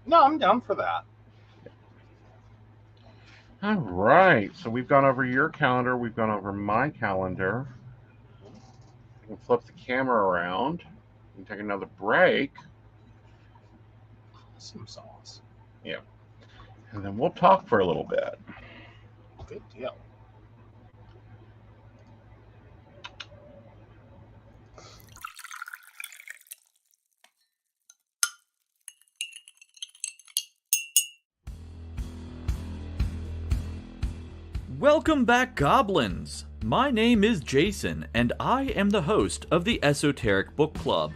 No, I'm down for that. All right. So we've gone over your calendar. We've gone over my calendar. I can flip the camera around and take another break. Some sauce. Yeah. And then we'll talk for a little bit. Good deal. Welcome back, Goblins! My name is Jason, and I am the host of the Esoteric Book Club,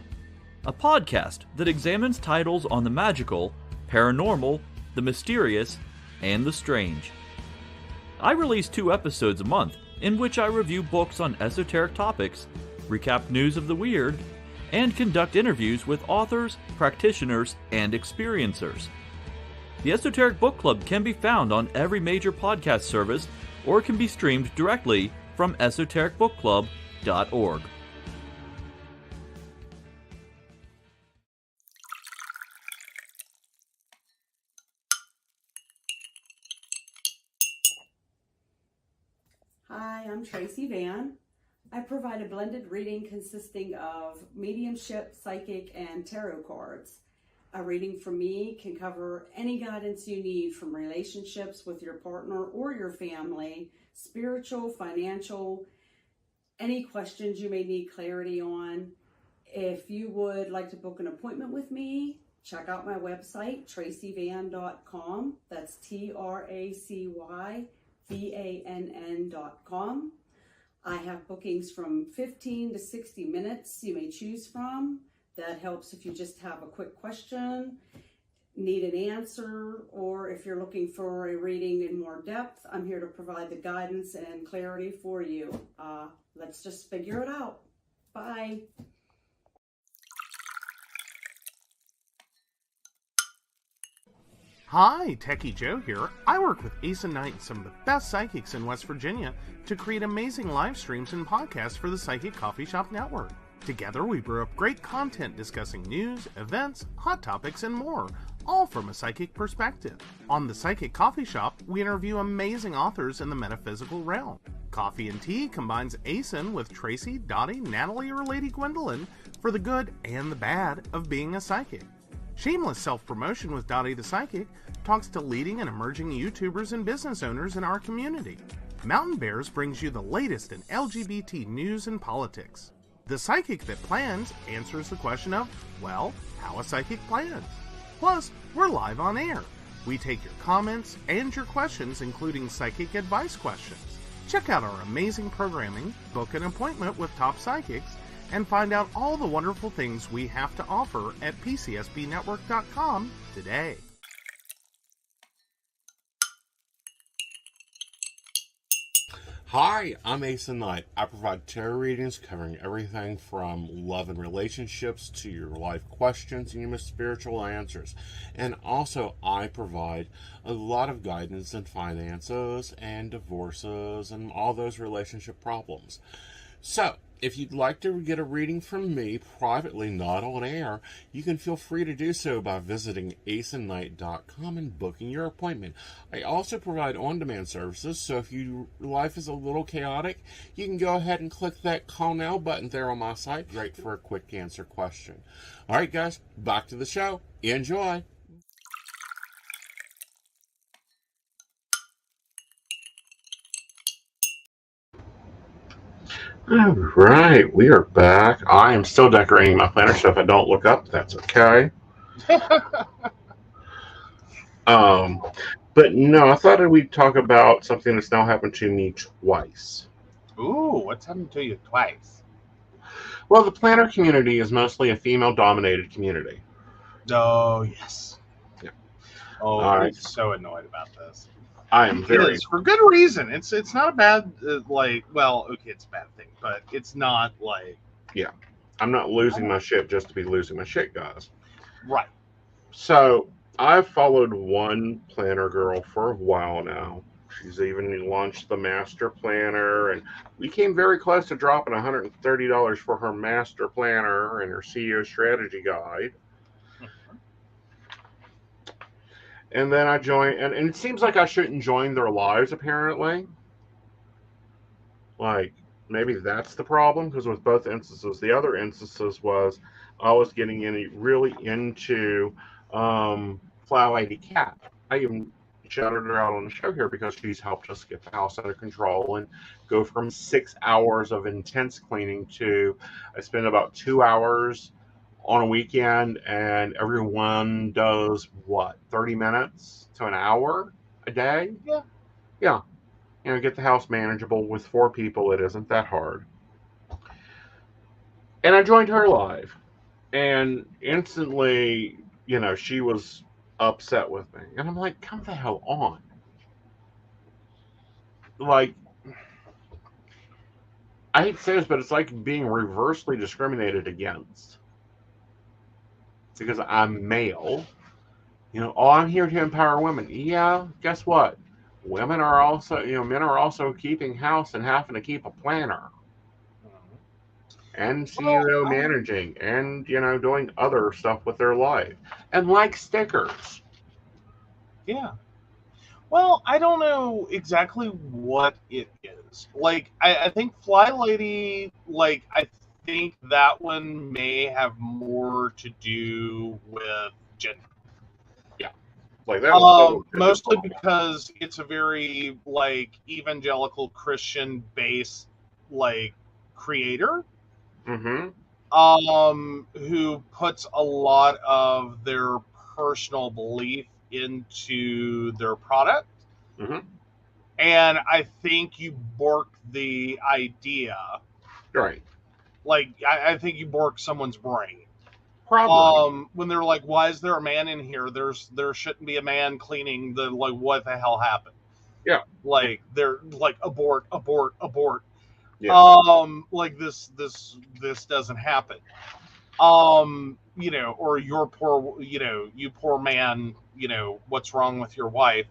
a podcast that examines titles on the magical, paranormal, the mysterious, and the strange. I release 2 episodes a month in which I review books on esoteric topics, recap news of the weird, and conduct interviews with authors, practitioners, and experiencers. The Esoteric Book Club can be found on every major podcast service or can be streamed directly from esotericbookclub.org. Hi, I'm Tracy Van. I provide a blended reading consisting of mediumship, psychic, and tarot cards. A reading from me can cover any guidance you need from relationships with your partner or your family, spiritual, financial, any questions you may need clarity on. If you would like to book an appointment with me, check out my website, tracyvann.com. That's TracyVann.com. I have bookings from 15 to 60 minutes you may choose from. That helps if you just have a quick question, need an answer, or if you're looking for a reading in more depth, I'm here to provide the guidance and clarity for you. Let's just figure it out. Bye. Hi, Techie Joe here. I work with Aeson Knight, some of the best psychics in West Virginia, to create amazing live streams and podcasts for the Psychic Coffee Shop Network. Together, we brew up great content discussing news, events, hot topics, and more, all from a psychic perspective. On the Psychic Coffee Shop, we interview amazing authors in the metaphysical realm. Coffee and Tea combines Aeson with Tracy, Dottie, Natalie, or Lady Gwendolyn for the good and the bad of being a psychic. Shameless Self-Promotion with Dottie the Psychic talks to leading and emerging YouTubers and business owners in our community. Mountain Bears brings you the latest in LGBT news and politics. The Psychic That Plans answers the question of, well, how a psychic plans. Plus, we're live on air. We take your comments and your questions, including psychic advice questions. Check out our amazing programming, book an appointment with top psychics, and find out all the wonderful things we have to offer at PCSBnetwork.com today. Hi, I'm Aeson Knight. I provide tarot readings covering everything from love and relationships to your life questions and your most spiritual answers. And also, I provide a lot of guidance in finances and divorces and all those relationship problems. So, If you'd like to get a reading from me privately, not on air, you can feel free to do so by visiting aesonknight.com and booking your appointment. I also provide on-demand services, so if your life is a little chaotic, you can go ahead and click that call now button there on my site, right, for a quick answer question. All right, guys, back to the show. Enjoy. All right, we are back. I am still decorating my planner, so if I don't look up, that's okay. But no, I thought that we'd talk about something that's now happened to me twice. Ooh, what's happened to you twice? Well, the planner community is mostly a female-dominated community. Oh, yes. Yeah. Oh, All I'm right. so annoyed about this. I am very... It's for good reason. It's not a bad, well, okay, it's a bad thing, but it's not like... Yeah. I'm not losing my shit just to be losing my shit, guys. Right. So, I've followed one planner girl for a while now. She's even launched the master planner, and we came very close to dropping $130 for her master planner and her CEO strategy guide. And then I joined, and it seems like I shouldn't join their lives, apparently. Like, maybe that's the problem, because with both instances, the other instances was I was getting really into Fly Lady Cat. I even shouted her out on the show here because she's helped us get the house under control and go from 6 hours of intense cleaning to I spend about 2 hours on a weekend, and everyone does what, 30 minutes to an hour a day? Yeah. Get the house manageable. With 4 people, it isn't that hard. And I joined her live, and instantly, she was upset with me. And I'm like, come the hell on. Like, I hate to say this, but it's like being reversely discriminated against. It's because I'm male. Oh, I'm here to empower women. Yeah, guess what? Women are also, men are also keeping house and having to keep a planner. And CEO managing and, doing other stuff with their life. And like stickers. Yeah. Well, I don't know exactly what it is. Like, I think Fly Lady, I think that one may have more to do with gender. Yeah. Like that mostly because it's a very, evangelical Christian based, creator. Mm-hmm. Who puts a lot of their personal belief into their product. Mm-hmm. And I think you bork the idea. Right. I think you bork someone's brain. Probably. When they're like, why is there a man in here? There shouldn't be a man cleaning what the hell happened? Yeah. They're like, abort. Yeah. This doesn't happen. Or your poor, you poor man, what's wrong with your wife?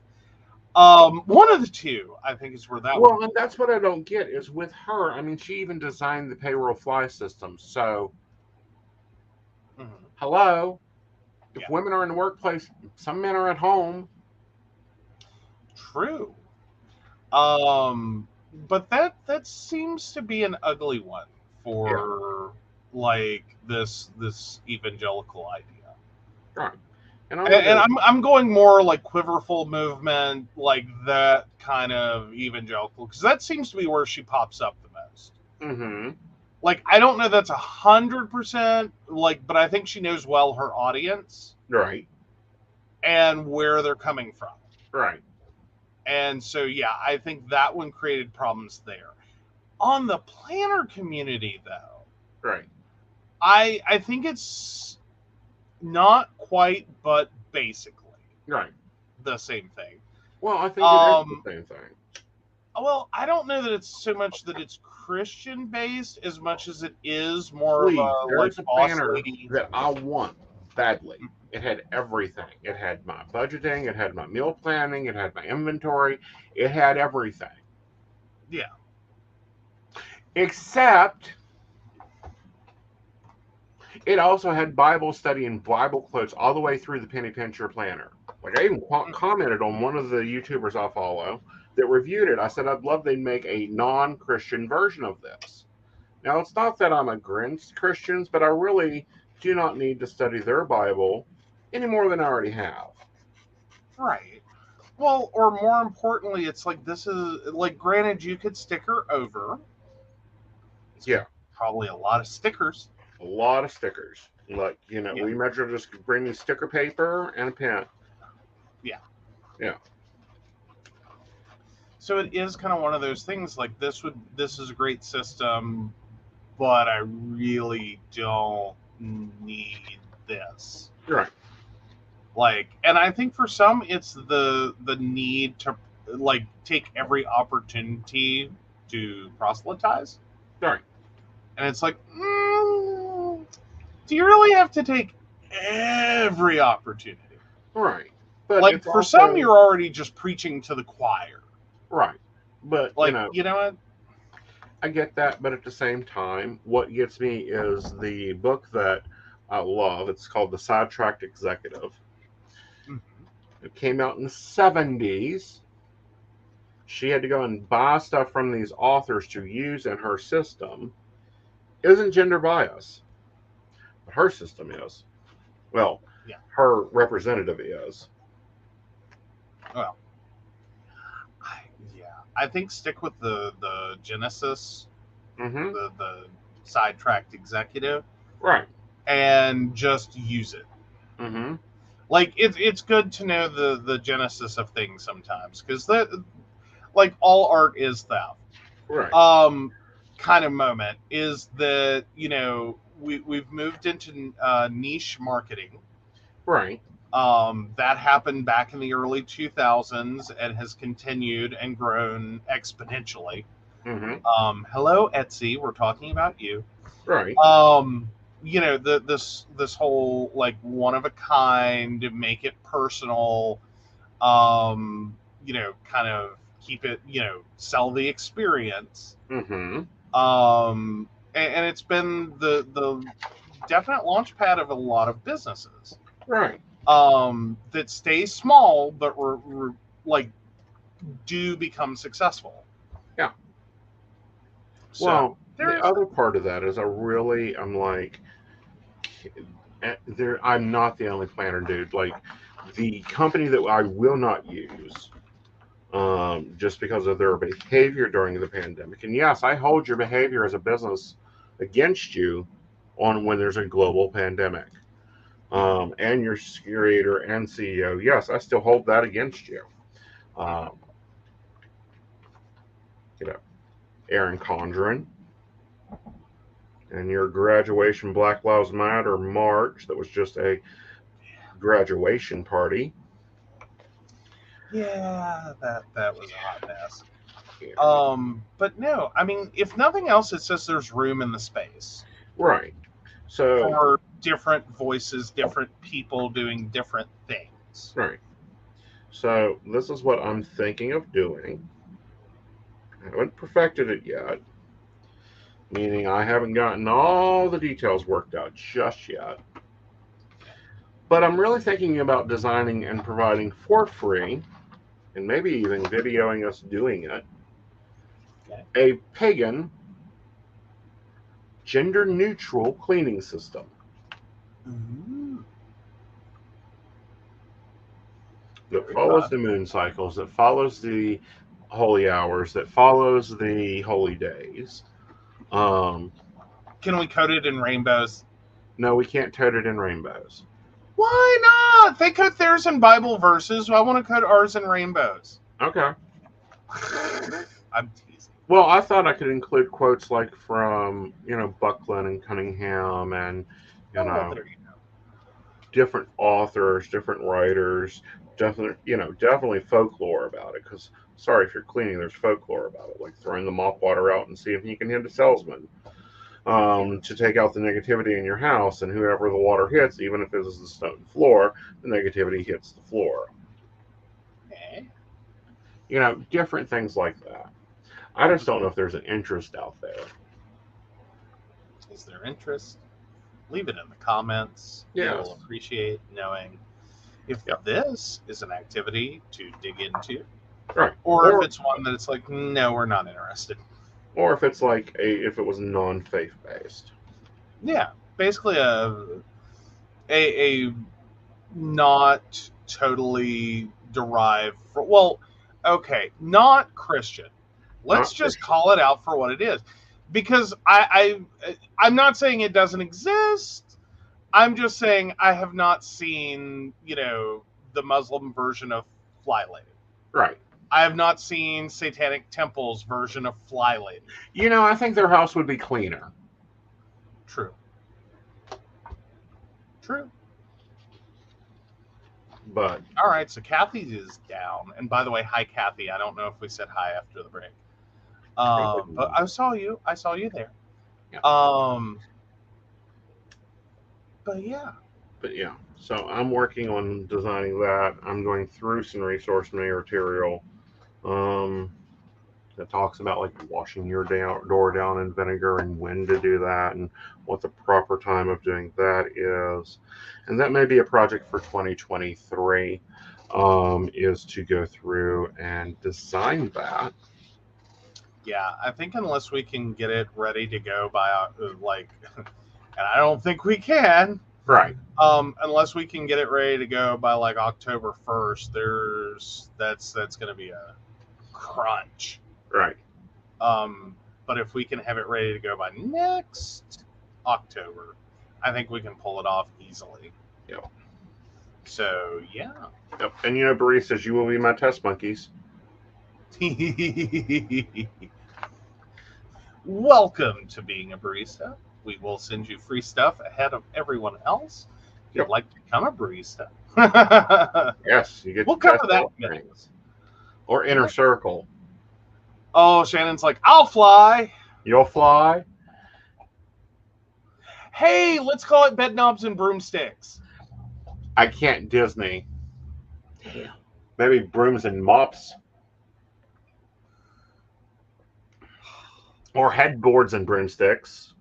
One of the two, I think, is where that. Well, and that's what I don't get is with her. I mean, she even designed the payroll fly system. So, hello, if women are in the workplace, some men are at home. True. But that seems to be an ugly one for this evangelical idea. Right. And I'm going more like quiverful movement, like that kind of evangelical, because that seems to be where she pops up the most. Mm-hmm. I don't know that's 100%, but I think she knows well her audience. Right. And where they're coming from. Right. And so, yeah, I think that one created problems there. On the planner community, though, right, I think it's not quite, but basically right, the same thing. Well, I think it is the same thing. Well, I don't know that it's so much that it's Christian based as much as it is more of a planner that I want badly. It had everything. It had my budgeting. It had my meal planning. It had my inventory. It had everything. Yeah. Except it also had Bible study and Bible quotes all the way through the penny pincher planner. Like, I even commented on one of the YouTubers I follow that reviewed it. I said I'd love they'd make a non-Christian version of this. Now, it's not that I'm against Christians, but I really do not need to study their Bible any more than I already have. Right. Well, or more importantly, it's like, this is like, granted, you could sticker over. Yeah. Probably a lot of stickers. A lot of stickers. Like, Yeah. we measure just bring me sticker paper and a pen. Yeah. Yeah. So it is kind of one of those things, like, this is a great system, but I really don't need this. Right. Like, and I think for some it's the need to, like, take every opportunity to proselytize. Right. And it's like, do you really have to take every opportunity? Right. But like, for also, some, you're already just preaching to the choir. Right. But, like, you know what? I get that, but at the same time, what gets me is the book that I love. It's called The Sidetracked Executive. Mm-hmm. It came out in the 70s. She had to go and buy stuff from these authors to use in her system. It isn't gender bias, but her system is. Well, yeah. Her representative is. Well, I think stick with the Genesis, mm-hmm. the sidetracked executive, right, and just use it. Mm-hmm. Like, it's good to know the genesis of things sometimes, because like, all art is theft. Right. Kind of moment is that, we've moved into niche marketing. Right. That happened back in the early 2000s and has continued and grown exponentially. Mm-hmm. Hello, Etsy. We're talking about you. Right. This whole, like, one of a kind, make it personal, kind of keep it, sell the experience. Mm-hmm. And it's been the definite launch pad of a lot of businesses. Right. That stay small, but like, do become successful. Yeah. So, well, the other part of that is I'm like, I'm not the only planner dude. Like, the company that I will not use, just because of their behavior during the pandemic. And yes, I hold your behavior as a business against you on when there's a global pandemic. And your curator and CEO, yes, I still hold that against you. Aaron Condren, and your graduation Black Lives Matter march that was just a graduation party. Yeah, that was a hot mess. Yeah. But no, I mean, if nothing else, it says there's room in the space. Right. So, for different voices, different people doing different things. Right. So this is what I'm thinking of doing. I haven't perfected it yet, meaning I haven't gotten all the details worked out just yet. But I'm really thinking about designing and providing for free, and maybe even videoing us doing it, a pagan, gender-neutral cleaning system. Mm-hmm. That follows the moon cycles, that follows the holy hours, that follows the holy days. Can we code it in rainbows? No, we can't code it in rainbows. Why not? They code theirs in Bible verses. I want to code ours in rainbows. Okay. I'm teasing. Well, I thought I could include quotes like from, Buckland and Cunningham and, different authors, different writers, definitely folklore about it. Because, sorry, if you're cleaning, there's folklore about it, like throwing the mop water out and see if you can hit a salesman to take out the negativity in your house, and whoever the water hits, even if it is the stone floor, the negativity hits the floor. Okay. Different things like that. I just don't know if there's an interest out there. Is there interest? leave it in the comments. Yes. We'll appreciate knowing if Yep. this is an activity to dig into, Right. or if it's one that it's like, no, we're not interested. Or if it's like if it was non-faith based. Yeah, basically a not totally derived not Christian. Let's just call it out for what it is, because I'm not saying it doesn't exist. I'm just saying I have not seen the Muslim version of Fly Lady. Right. I have not seen Satanic Temple's version of Fly Lady. I think their house would be cleaner. True. But all right, so Kathy is down. And by the way, hi Kathy. I don't know if we said hi after the break. But I saw you. I saw you there. Yeah. But yeah. So I'm working on designing that. I'm going through some resource material that talks about like washing your door down in vinegar and when to do that and what the proper time of doing that is. And that may be a project for 2023, is to go through and design that. Yeah, I think unless we can get it ready to go by and I don't think we can. Right. Unless we can get it ready to go by like October 1st, that's going to be a crunch. Right. But if we can have it ready to go by next October, I think we can pull it off easily. Yep. So yeah. Yep. And baristas, you will be my test monkeys. Welcome to being a barista. We will send you free stuff ahead of everyone else. If you'd like to become a barista. Yes, you get. We'll cover that next. Or inner circle. Oh, Shannon's like, I'll fly. You'll fly? Hey, let's call it bed knobs and broomsticks. I can't Disney. Damn. Maybe brooms and mops. Or headboards and broomsticks.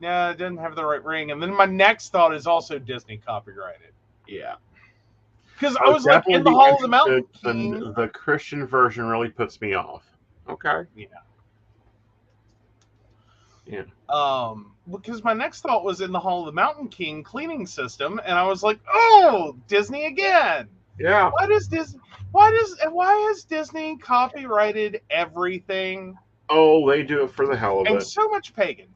No, it doesn't have the right ring. And then my next thought is also Disney copyrighted. Yeah. Because I was like, in the Hall of the Mountain King. The Christian version really puts me off. Okay. Yeah. Because my next thought was in the Hall of the Mountain King cleaning system, and I was like, oh, Disney again. Yeah. Why has Disney copyrighted everything? Oh, they do it for the hell of it. And so much pagan.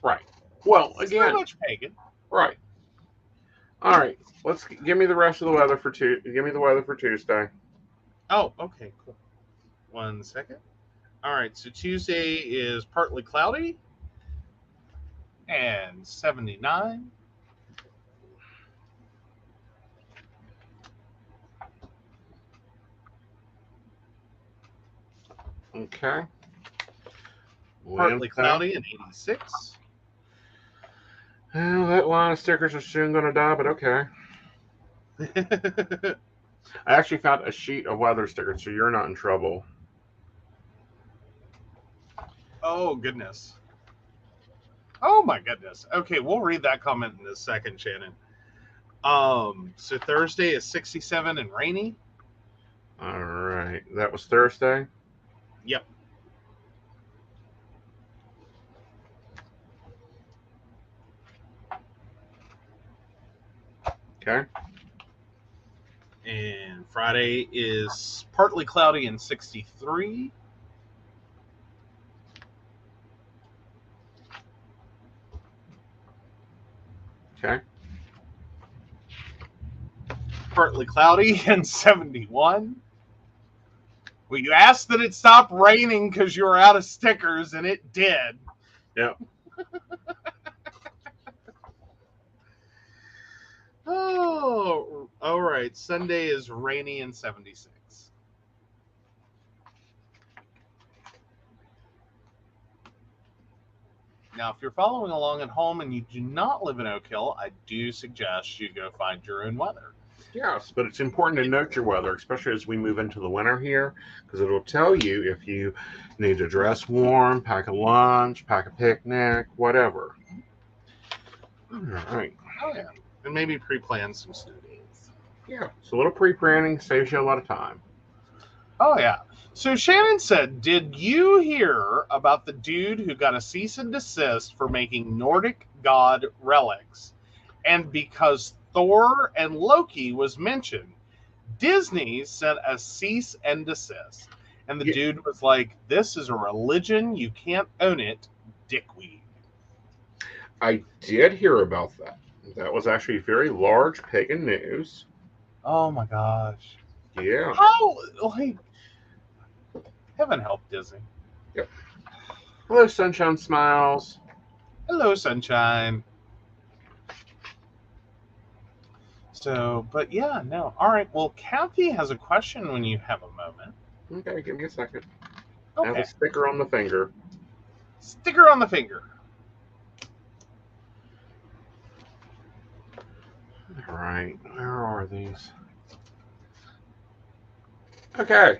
Right. Well, again. So much pagan. Right. All right. Let's give me the rest of the weather for Give me the weather for Tuesday. Oh, okay, cool. 1 second. All right, so Tuesday is partly cloudy and 79. Okay. Partly cloudy and 86. Well, that line of stickers are soon going to die, but okay. I actually found a sheet of weather stickers, so you're not in trouble. Oh, goodness. Oh, my goodness. Okay, we'll read that comment in a second, Shannon. So Thursday is 67 and rainy. All right. That was Thursday? Yep. Okay. And Friday is partly cloudy and 63. Okay. Partly cloudy and 71. Well, you asked that it stop raining because you were out of stickers, and it did. Yep. Oh, all right. Sunday is rainy and 76. Now, if you're following along at home and you do not live in Oak Hill, I do suggest you go find your own weather. Yes, but it's important to note your weather, especially as we move into the winter here, because it'll tell you if you need to dress warm, pack a lunch, pack a picnic, whatever. All right. Oh yeah, and maybe pre-plan some snow days. Yeah, so a little pre-planning saves you a lot of time. Oh yeah. So Shannon said, "Did you hear about the dude who got a cease and desist for making Nordic god relics? And because Thor and Loki was mentioned, Disney sent a cease and desist." And the Yeah. dude was like, "This is a religion. You can't own it, dickweed." I did hear about that. That was actually very large pagan news. Oh my gosh. Yeah. How, like, heaven help Disney. Yep. Hello, Sunshine Smiles. Hello, Sunshine. So, but yeah, no. All right. Well, Kathy has a question when you have a moment. Okay, give me a second. I have Okay. a sticker on the finger. Sticker on the finger. All right, where are these? Okay.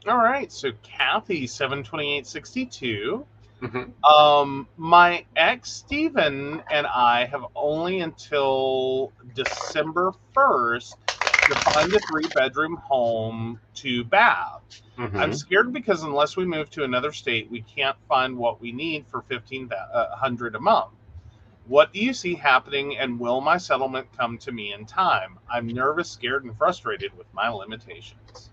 All right. So, Kathy, 72862. Mm-hmm. My ex Stephen and I have only until December 1st to find a 3-bedroom home to bath. Mm-hmm. I'm scared because unless we move to another state, we can't find what we need for $1,500 a month. What do you see happening, and will my settlement come to me in time? I'm nervous, scared, and frustrated with my limitations.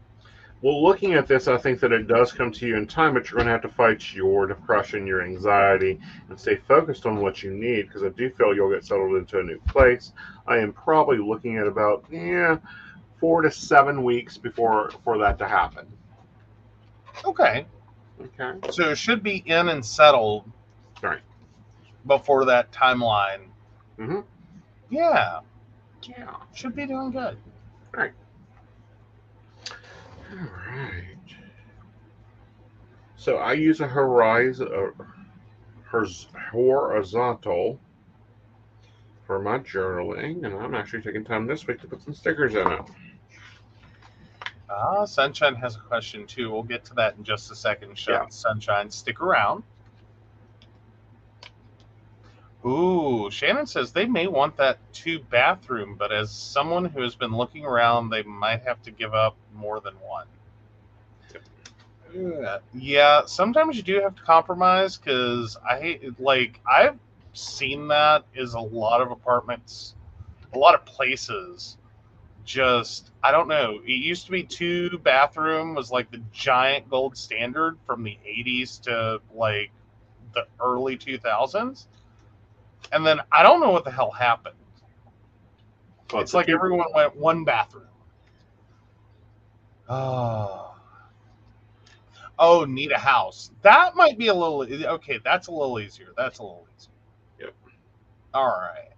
Well, looking at this, I think that it does come to you in time, but you're going to have to fight your depression, your anxiety, and stay focused on what you need, because I do feel you'll get settled into a new place. I am probably looking at about 4 to 7 weeks for that to happen. Okay. Okay. So it should be in and settled Right. before that timeline. Mm-hmm. Yeah. Yeah. Should be doing good. Right. All right. So I use a horizontal for my journaling, and I'm actually taking time this week to put some stickers in it. Sunshine has a question too. We'll get to that in just a second. Yeah. Sunshine, stick around. Ooh, Shannon says they may want that 2-bathroom, but as someone who has been looking around, they might have to give up more than one. Yeah, sometimes you do have to compromise, because I've seen that is a lot of apartments, a lot of places. Just, I don't know. It used to be 2-bathroom was like the giant gold standard from the 80s to like the early 2000s. And then I don't know what the hell happened. Well, it's like everyone went 1 bathroom. Oh, need a house. That might be a little... Okay, that's a little easier. Yep. All right.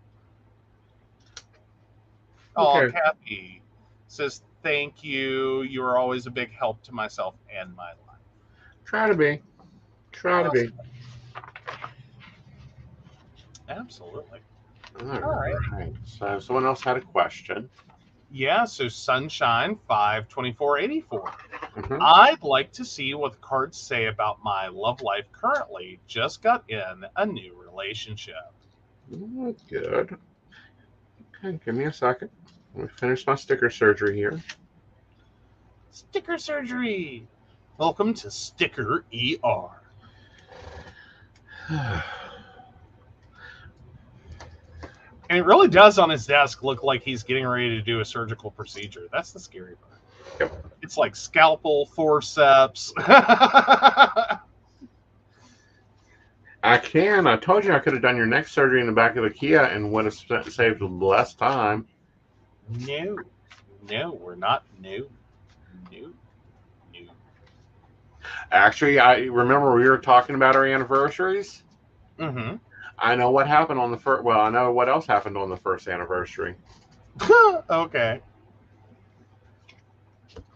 Okay. Oh, Kathy says, thank you. You are always a big help to myself and my life. Try to be. Absolutely. All right. So someone else had a question. Yeah, so Sunshine 52484. Mm-hmm. I'd like to see what the cards say about my love life currently. Just got in a new relationship. Good. Okay, give me a second. Let me finish my sticker surgery here. Sticker surgery. Welcome to Sticker ER. And it really does on his desk look like he's getting ready to do a surgical procedure. That's the scary part. Yep. It's like scalpel, forceps. I told you I could have done your neck surgery in the back of the Kia and would have saved less time. No, we're not. No. Actually, I remember we were talking about our anniversaries. Mm-hmm. I know what happened on the first. Well, I know what else happened on the first anniversary. Okay.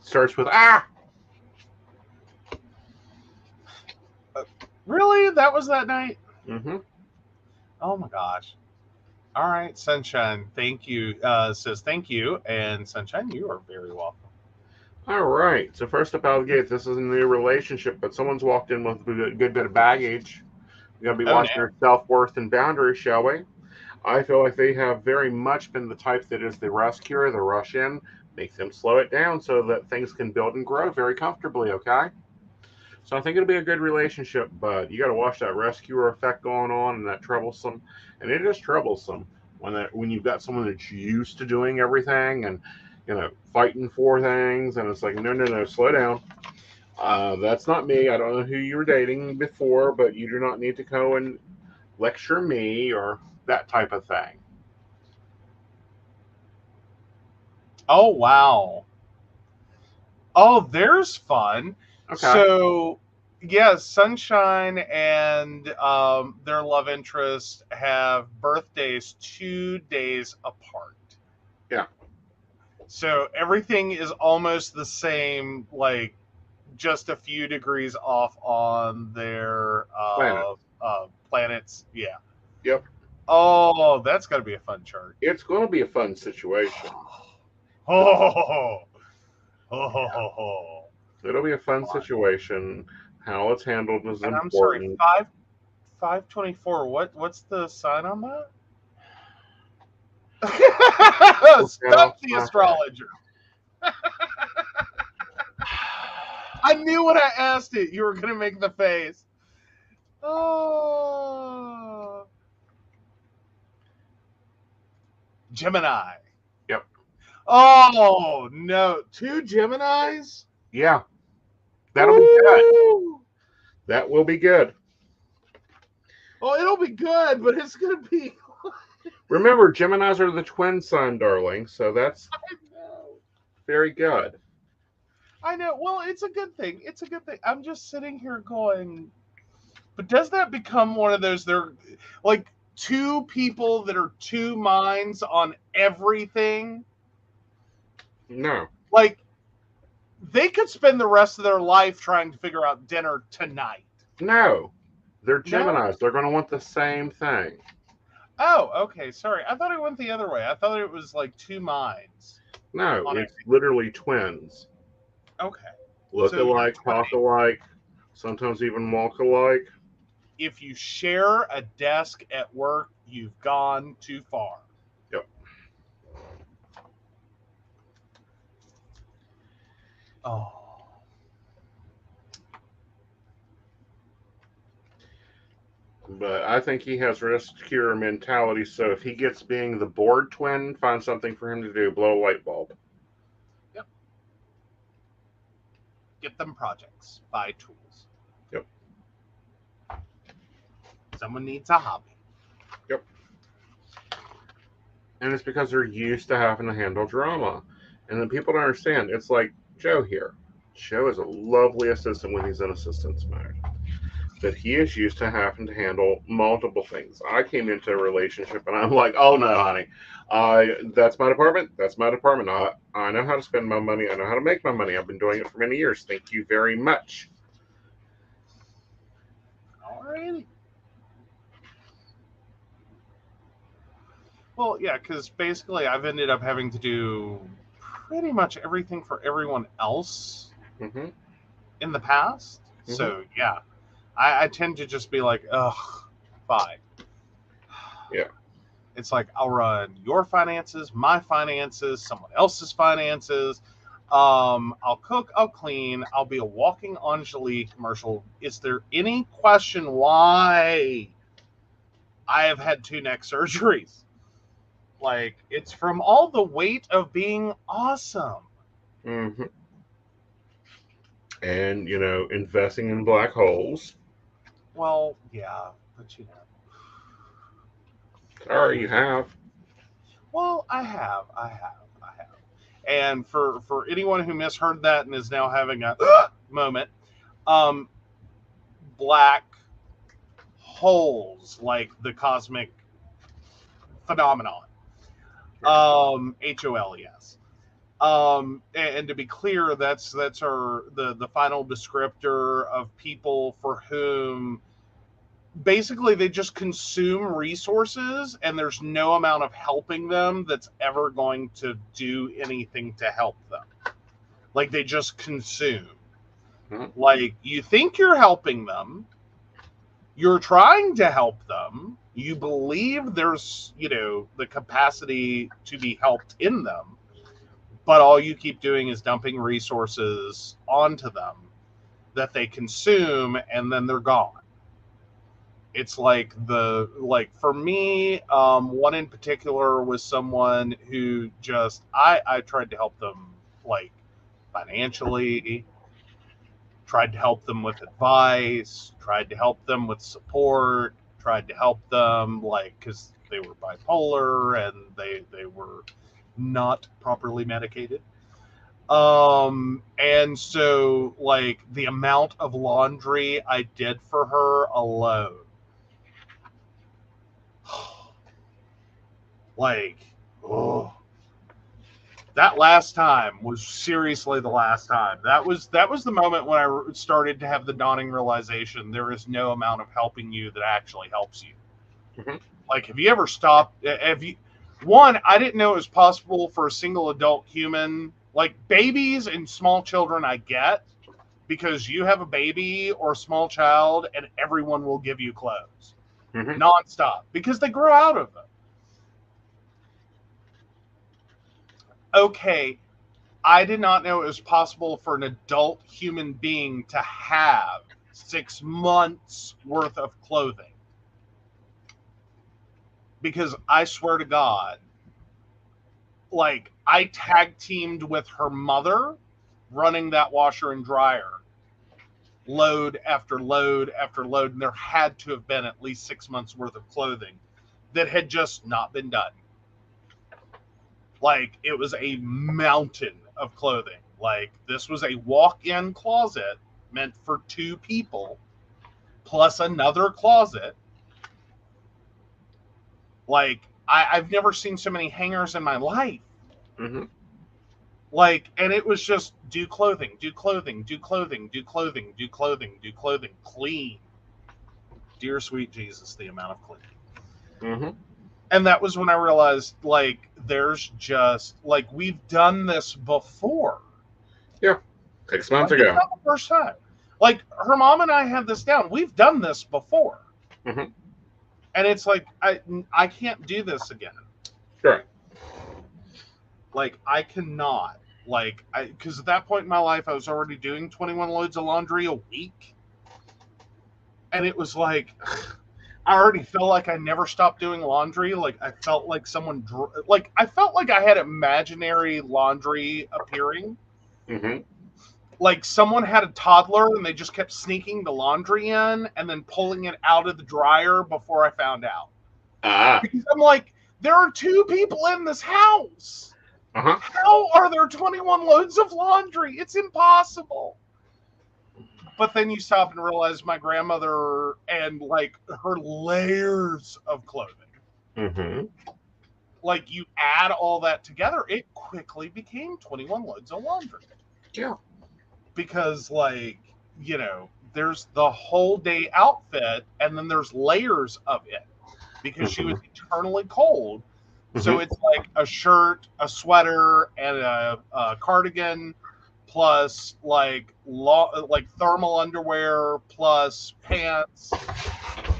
Starts with Really? That was that night? Mm-hmm. Oh my gosh. All right, Sunshine. Thank you. Says thank you, and Sunshine, you are very welcome. All right. So first up out of the gate, this is a new relationship, but someone's walked in with a good bit of baggage. We're going to be watching their self-worth and boundaries, shall we? I feel like they have very much been the type that is the rescuer, the rush in, make them slow it down so that things can build and grow very comfortably, okay? So I think it'll be a good relationship, but you got to watch that rescuer effect going on and that troublesome, and it is troublesome when you've got someone that's used to doing everything and fighting for things, and it's like no, slow down. That's not me. I don't know who you were dating before, but you do not need to go and lecture me or that type of thing. Oh, wow. Oh, there's fun. Okay. So, yeah, Sunshine and their love interest have birthdays 2 days apart. Yeah. So everything is almost the same, like just a few degrees off on their planets. Yeah. Yep. Oh, that's got to be a fun chart. It's going to be a fun situation. Oh. It'll be a fun situation. How it's handled is important. I'm sorry, 524. What's the sign on that? Stop the astrologer. I knew when I asked it, you were going to make the face. Oh. Gemini. Yep. Oh, no. 2 Geminis? Yeah. That'll be good. That will be good. Oh, it'll be good, but it's going to be... Remember, Geminis are the twin sign, darling, so that's very good. I know. Well, it's a good thing. It's a good thing. I'm just sitting here going, but does that become one of those, they're like 2 people that are 2 minds on everything? No. Like, they could spend the rest of their life trying to figure out dinner tonight. No. They're Geminis. No? They're going to want the same thing. Oh, okay. Sorry. I thought it went the other way. I thought it was like 2 minds. No, it's literally twins. Okay. Look alike, talk alike, sometimes even walk alike. If you share a desk at work, you've gone too far. Yep. Oh. But I think he has rescuer mentality, so if he gets being the bored twin, find something for him to do, blow a light bulb. Yep. Get them projects. Buy tools. Yep. Someone needs a hobby. Yep. And it's because they're used to having to handle drama. And then people don't understand. It's like Joe here. Joe is a lovely assistant when he's in assistance mode. But he is used to having to handle multiple things. I came into a relationship and I'm like, oh no, honey. That's my department. That's my department. I know how to spend my money. I know how to make my money. I've been doing it for many years. Thank you very much. Alrighty. Well, yeah, because basically I've ended up having to do pretty much everything for everyone else in the past. So, yeah. I tend to just be like, ugh, fine. Yeah. It's like I'll run your finances, my finances, someone else's finances. I'll cook, I'll clean, I'll be a walking Angelique commercial. Is there any question why I have had 2 neck surgeries? Like, it's from all the weight of being awesome. Mm-hmm. And, investing in black holes. Well, yeah, but you know. Sorry, you have. Well, I have. And for anyone who misheard that and is now having a moment, black holes, like the cosmic phenomenon. HOLES. And to be clear, that's the final descriptor of people for whom basically they just consume resources, and there's no amount of helping them that's ever going to do anything to help them. Like, they just consume. Mm-hmm. Like, you think you're helping them, you're trying to help them, you believe there's, the capacity to be helped in them, but all you keep doing is dumping resources onto them that they consume, and then they're gone. It's like for me, one in particular was someone who just, I tried to help them, like, financially, tried to help them with advice, tried to help them with support, tried to help them, like, because they were bipolar and they were not properly medicated. And so, like, the amount of laundry I did for her alone, like, oh, that last time was seriously the last time. That was the moment when I started to have the dawning realization there is no amount of helping you that actually helps you. Mm-hmm. Like, have you ever stopped? One, I didn't know it was possible for a single adult human, like babies and small children, I get, because you have a baby or a small child and everyone will give you clothes nonstop because they grow out of them. Okay, I did not know it was possible for an adult human being to have 6 months worth of clothing. Because I swear to God, like, I tag teamed with her mother running that washer and dryer, load after load after load, and there had to have been at least 6 months worth of clothing that had just not been done. Like, it was a mountain of clothing. Like, this was a walk-in closet meant for 2 people, plus another closet. Like, I've never seen so many hangers in my life. Mm-hmm. Like, and it was just do clothing, do clothing, do clothing, do clothing, do clothing, do clothing, clean. Dear sweet Jesus, the amount of cleaning. Mm-hmm. And that was when I realized, like, there's just, like, we've done this before. Yeah. 6 months ago. It's not the first time. Like, her mom and I had this down. We've done this before. Mm-hmm. And it's like, I can't do this again. Sure. Like, I cannot. Like, because at that point in my life, I was already doing 21 loads of laundry a week. And it was like, I already felt like I never stopped doing laundry. Like, I felt like someone, I felt like I had imaginary laundry appearing. Mm-hmm. Like, someone had a toddler and they just kept sneaking the laundry in and then pulling it out of the dryer before I found out. Because I'm like, there are 2 people in this house. Uh-huh. How are there 21 loads of laundry? It's impossible. But then you stop and realize my grandmother and, like, her layers of clothing. Mm-hmm. Like, you add all that together, it quickly became 21 loads of laundry. Yeah. Because, like, there's the whole day outfit, and then there's layers of it. Because she was eternally cold. So it's like a shirt, a sweater, and a cardigan, plus like thermal underwear, plus pants,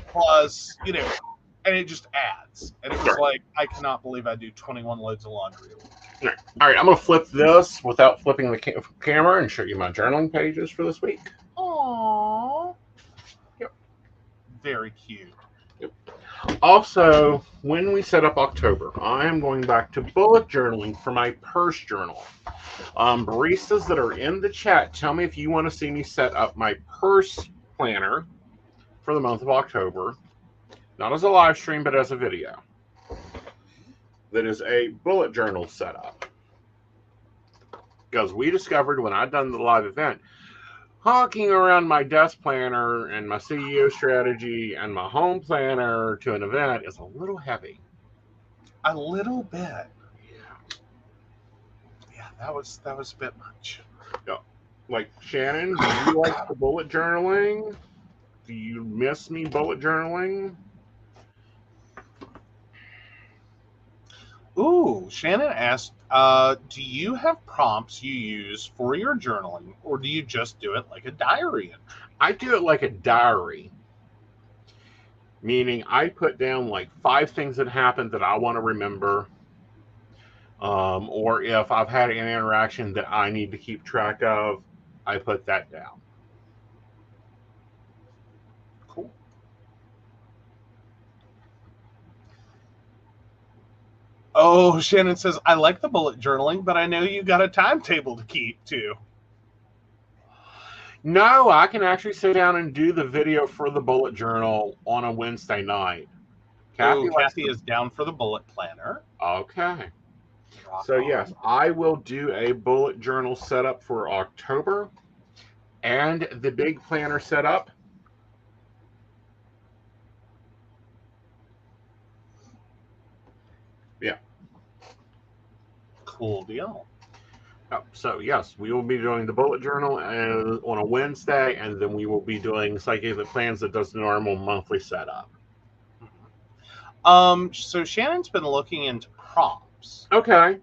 plus and it just adds. And it was like, I cannot believe I do 21 loads of laundry a week. All right, I'm going to flip this without flipping the camera and show you my journaling pages for this week. Aww. Yep. Very cute. Yep. Also, when we set up October, I am going back to bullet journaling for my purse journal. Baristas that are in the chat, tell me if you want to see me set up my purse planner for the month of October. Not as a live stream, but as a video. That is a bullet journal setup. Because we discovered when I'd done the live event, honking around my desk planner and my CEO strategy and my home planner to an event is a little heavy. A little bit. Yeah, that was a bit much. Yeah. Like, Shannon, do you like the bullet journaling? Do you miss me bullet journaling? Ooh, Shannon asked, do you have prompts you use for your journaling, or do you just do it like a diary entry? I do it like a diary. Meaning I put down like 5 things that happened that I want to remember. Or if I've had an interaction that I need to keep track of, I put that down. Cool. Oh, Shannon says, I like the bullet journaling, but I know you got a timetable to keep too. No, I can actually sit down and do the video for the bullet journal on a Wednesday night. Kathy is down for the bullet planner. Okay. Rock So on. yes, I will do a bullet journal setup for October and the big planner setup. Yeah. Cool deal. So yes, we will be doing the bullet journal on a Wednesday, and then we will be doing Psychic That Plans that does the normal monthly setup. So Shannon's been looking into prompts. Okay.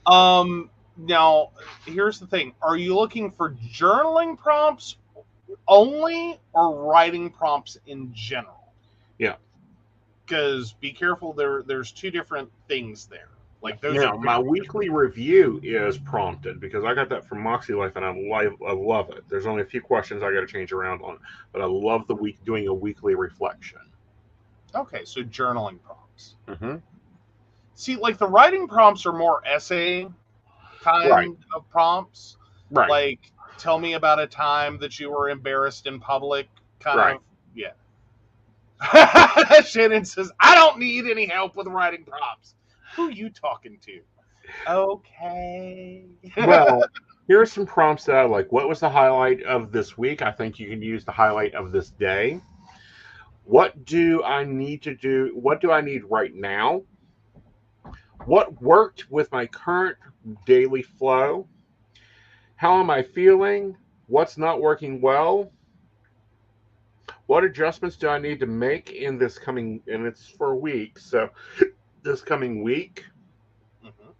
Now here's the thing: are you looking for journaling prompts only, or writing prompts in general? Yeah. Because be careful, there's 2 different things there. Like those. Now, my weekly review is prompted because I got that from Moxie Life, and I love it. There's only a few questions I got to change around on, but I love doing a weekly reflection. Okay, so journaling prompts. Mm-hmm. See, like the writing prompts are more essay kind of prompts. Right. Like, tell me about a time that you were embarrassed in public. Kind of. Yeah. Shannon says, I don't need any help with writing prompts. Who are you talking to? Okay. Well, here are some prompts that I like. What was the highlight of this week? I think you can use the highlight of this day. What do I need to do? What do I need right now? What worked with my current daily flow? How am I feeling? What's not working well? What adjustments do I need to make in this coming, and it's for a week, so this coming week? Mm-hmm.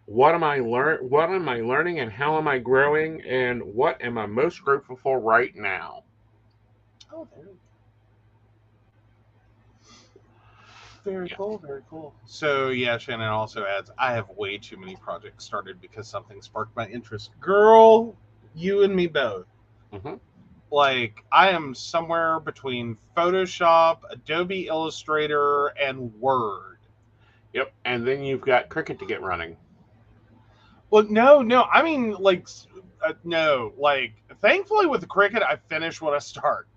What am I learning, and how am I growing, and what am I most grateful for right now? Oh, very cool, very cool. So yeah, Shannon also adds, I have way too many projects started because something sparked my interest. Girl, you and me both. Mm-hmm. Like, I am somewhere between Photoshop, Adobe Illustrator, and Word. Yep, and then you've got Cricut to get running. Well, no. I mean, like, no. Like, thankfully with the Cricut, I finish what I start.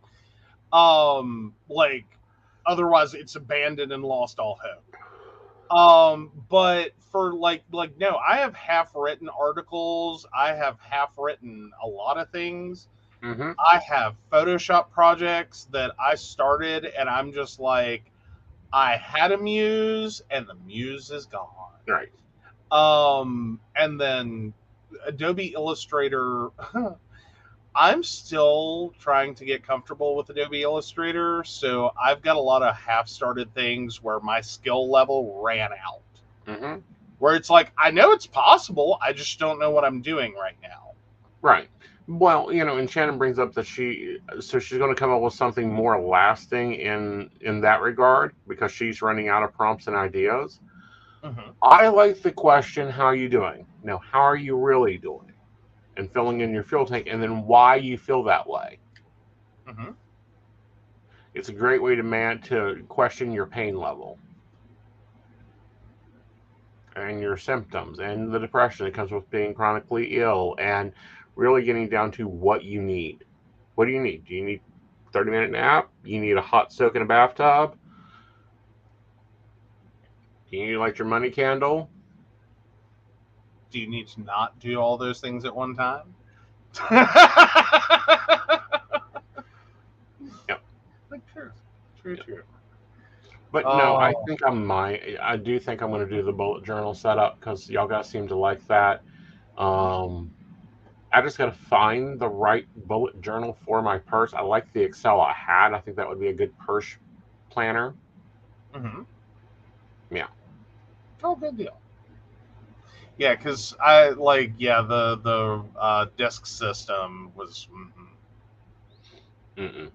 Like, otherwise it's abandoned and lost all hope. But for like, no, I have half-written articles. I have half-written a lot of things. Mm-hmm. I have Photoshop projects that I started, and I'm just like, I had a muse, and the muse is gone. Right. And then Adobe Illustrator, I'm still trying to get comfortable with Adobe Illustrator, so I've got a lot of half-started things where my skill level ran out. Mm-hmm. Where it's like, I know it's possible, I just don't know what I'm doing right now. Right. Well, and Shannon brings up that she's going to come up with something more lasting in that regard because she's running out of prompts and ideas. Mm-hmm. I like the question, how are you doing? Now, how are you really doing? And filling in your fuel tank, and then why you feel that way. Mm-hmm. It's a great way to question your pain level and your symptoms and the depression that comes with being chronically ill, and really getting down to what you need. What do you need? Do you need a 30-minute nap? You need a hot soak in a bathtub? Do you need like your money candle? Do you need to not do all those things at one time? Yep. True. But no, I do think I'm going to do the bullet journal setup because y'all guys seem to like that. I just got to find the right bullet journal for my purse. I like the Excel I had. I think that would be a good purse planner. Mm-hmm. Yeah. Oh, good deal. Yeah, because I like the disk system was. Mm-mm.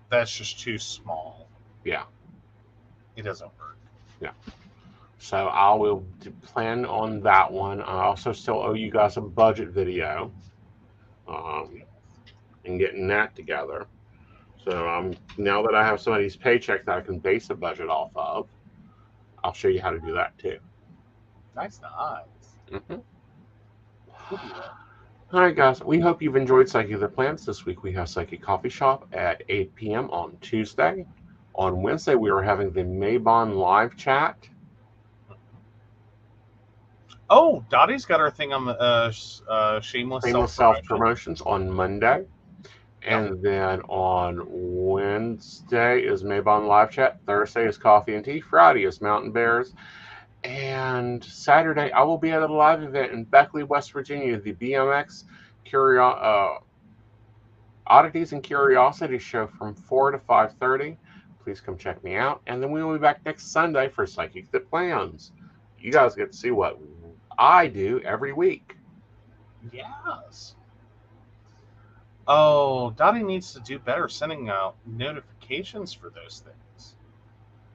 That's just too small. Yeah. It doesn't work. Yeah. So I will plan on that one. I also still owe you guys a budget video, and getting that together. So now that I have somebody's paycheck that I can base a budget off of, I'll show you how to do that too. Nice. Mm-hmm. Good deal. All right, guys. We hope you've enjoyed Psychic the Plans. This week we have Psychic Coffee Shop at 8 p.m. on Tuesday. On Wednesday, we are having the Maybon live chat. Oh, Dottie's got her thing on the shameless self-promotions on Monday. And then on Wednesday is Maybon live chat. Thursday is Coffee and Tea. Friday is Mountain Bears. And Saturday, I will be at a live event in Beckley, West Virginia, the BMX Oddities and Curiosities show from 4 to 5:30. Please come check me out. And then we will be back next Sunday for Psychic That Plans. You guys get to see what I do every week. Yes. Oh, Dottie needs to do better sending out notifications for those things.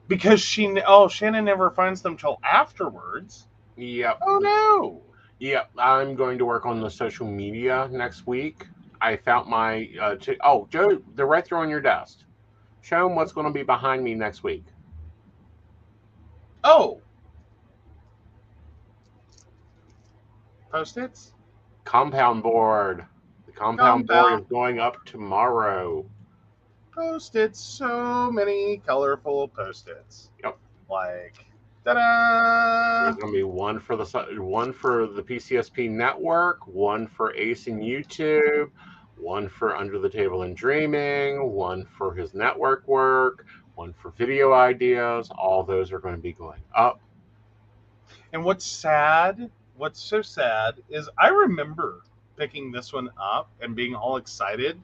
Because Shannon never finds them till afterwards. Yep. Oh, no. Yep. I'm going to work on the social media next week. I found my... Joe, they're right there on your desk. Show them what's going to be behind me next week. Oh. Post-its? Compound board. The compound board is going up tomorrow. Post-its. So many colorful post-its. Yep. Like, ta-da! There's going to be one for the PCSP network, one for Aeson YouTube, one for Under the Table and Dreaming, one for his network work, one for video ideas. All those are going to be going up. And what's so sad is I remember picking this one up and being all excited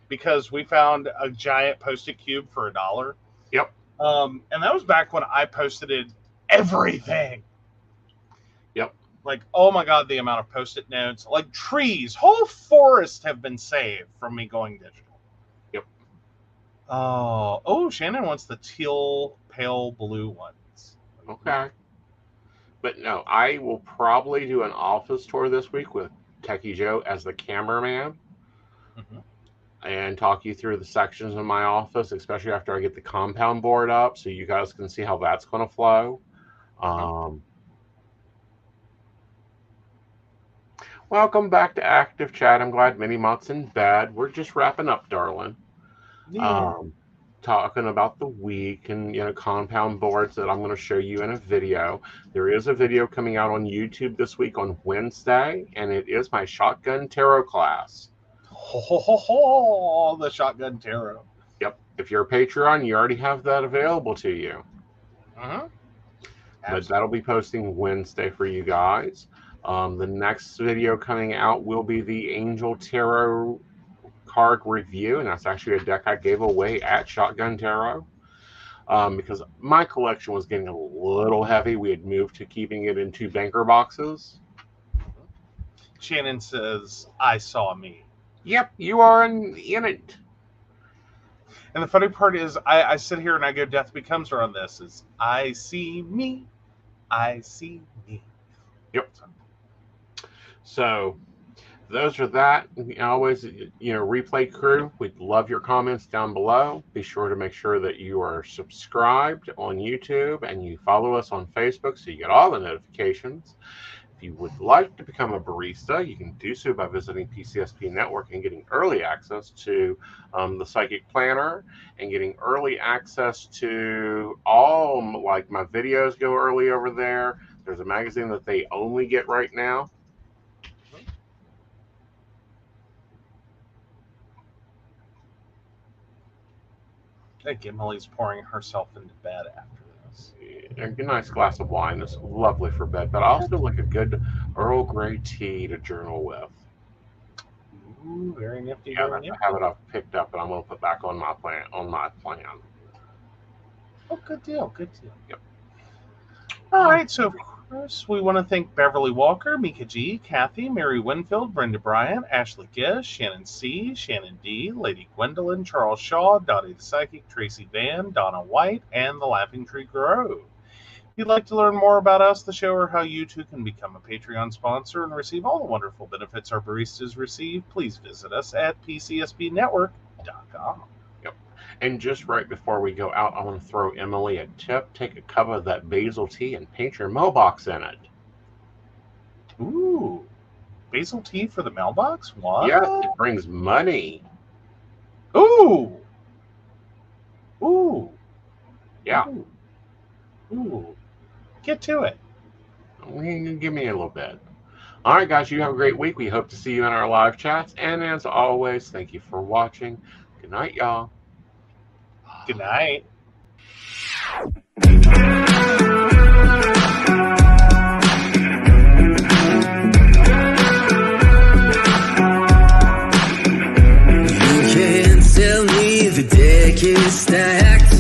because we found a giant Post-it cube for $1. Yep. And that was back when I posted everything. Yep. Like, oh my God, the amount of Post-it notes, like trees, whole forests have been saved from me going digital. Yep. Oh, Shannon wants the teal, pale blue ones. Okay. But no, I will probably do an office tour this week with Techie Joe as the cameraman. Mm-hmm. And talk you through the sections of my office, especially after I get the compound board up, so you guys can see how that's going to flow. Welcome back to Active Chat. I'm glad Minnie Mott's in bed. We're just wrapping up, darling. Yeah. Talking about the week and compound boards that I'm going to show you in a video. There is a video coming out on YouTube this week on Wednesday, and it is my Shotgun Tarot class. The Shotgun Tarot. Yep. If you're a Patreon, you already have that available to you. Uh-huh. But that'll be posting Wednesday for you guys. The next video coming out will be the Angel Tarot card review, and that's actually a deck I gave away at Shotgun Tarot because my collection was getting a little heavy. We had moved to keeping it in 2 banker boxes. Shannon says, I saw me. Yep, you are in it. And the funny part is, I sit here and I go, Death Becomes Her on this. Is I see me. I see me. Yep. So, those are that. Always, replay crew, we'd love your comments down below. Be sure to make sure that you are subscribed on YouTube and you follow us on Facebook so you get all the notifications. If you would like to become a barista, you can do so by visiting PCSP Network and getting early access to the Psychic Planner and getting early access to all, like my videos go early over there. There's a magazine that they only get right now. I think Emily's pouring herself into bed after A nice glass of wine is lovely for bed, but I also like a good Earl Grey tea to journal with. Ooh, very nifty. Yeah, Very that's a nifty. habit I've picked up, and I'm going to put back on my plan. Oh, good deal. Good deal. Yep. All right. So, of course, we want to thank Beverly Walker, Mika G, Kathy, Mary Winfield, Brenda Bryant, Ashley Gish, Shannon C, Shannon D, Lady Gwendolyn, Charles Shaw, Dottie the Psychic, Tracy Van, Donna White, and the Laughing Tree Grove. If you'd like to learn more about us, the show, or how you too can become a Patreon sponsor and receive all the wonderful benefits our baristas receive, please visit us at pcsbnetwork.com. Yep. And just right before we go out, I want to throw Emily a tip. Take a cup of that basil tea and paint your mailbox in it. Ooh. Basil tea for the mailbox? What? Yes, it brings money. Ooh. Ooh. Yeah. Ooh. Get to it. Give me a little bit. All right, guys, you have a great week. We hope to see you in our live chats. And as always, thank you for watching. Good night, y'all. Good night. You can't tell me the deck is stacked.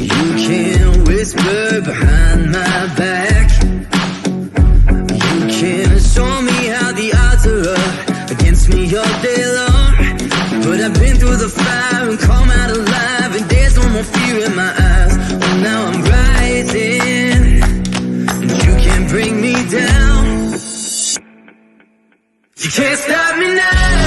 You can't whisper behind my back. You can't show me how the odds are up against me all day long. But I've been through the fire and come out alive, and there's no more fear in my eyes. Oh, now I'm rising, and you can't bring me down. You can't stop me now.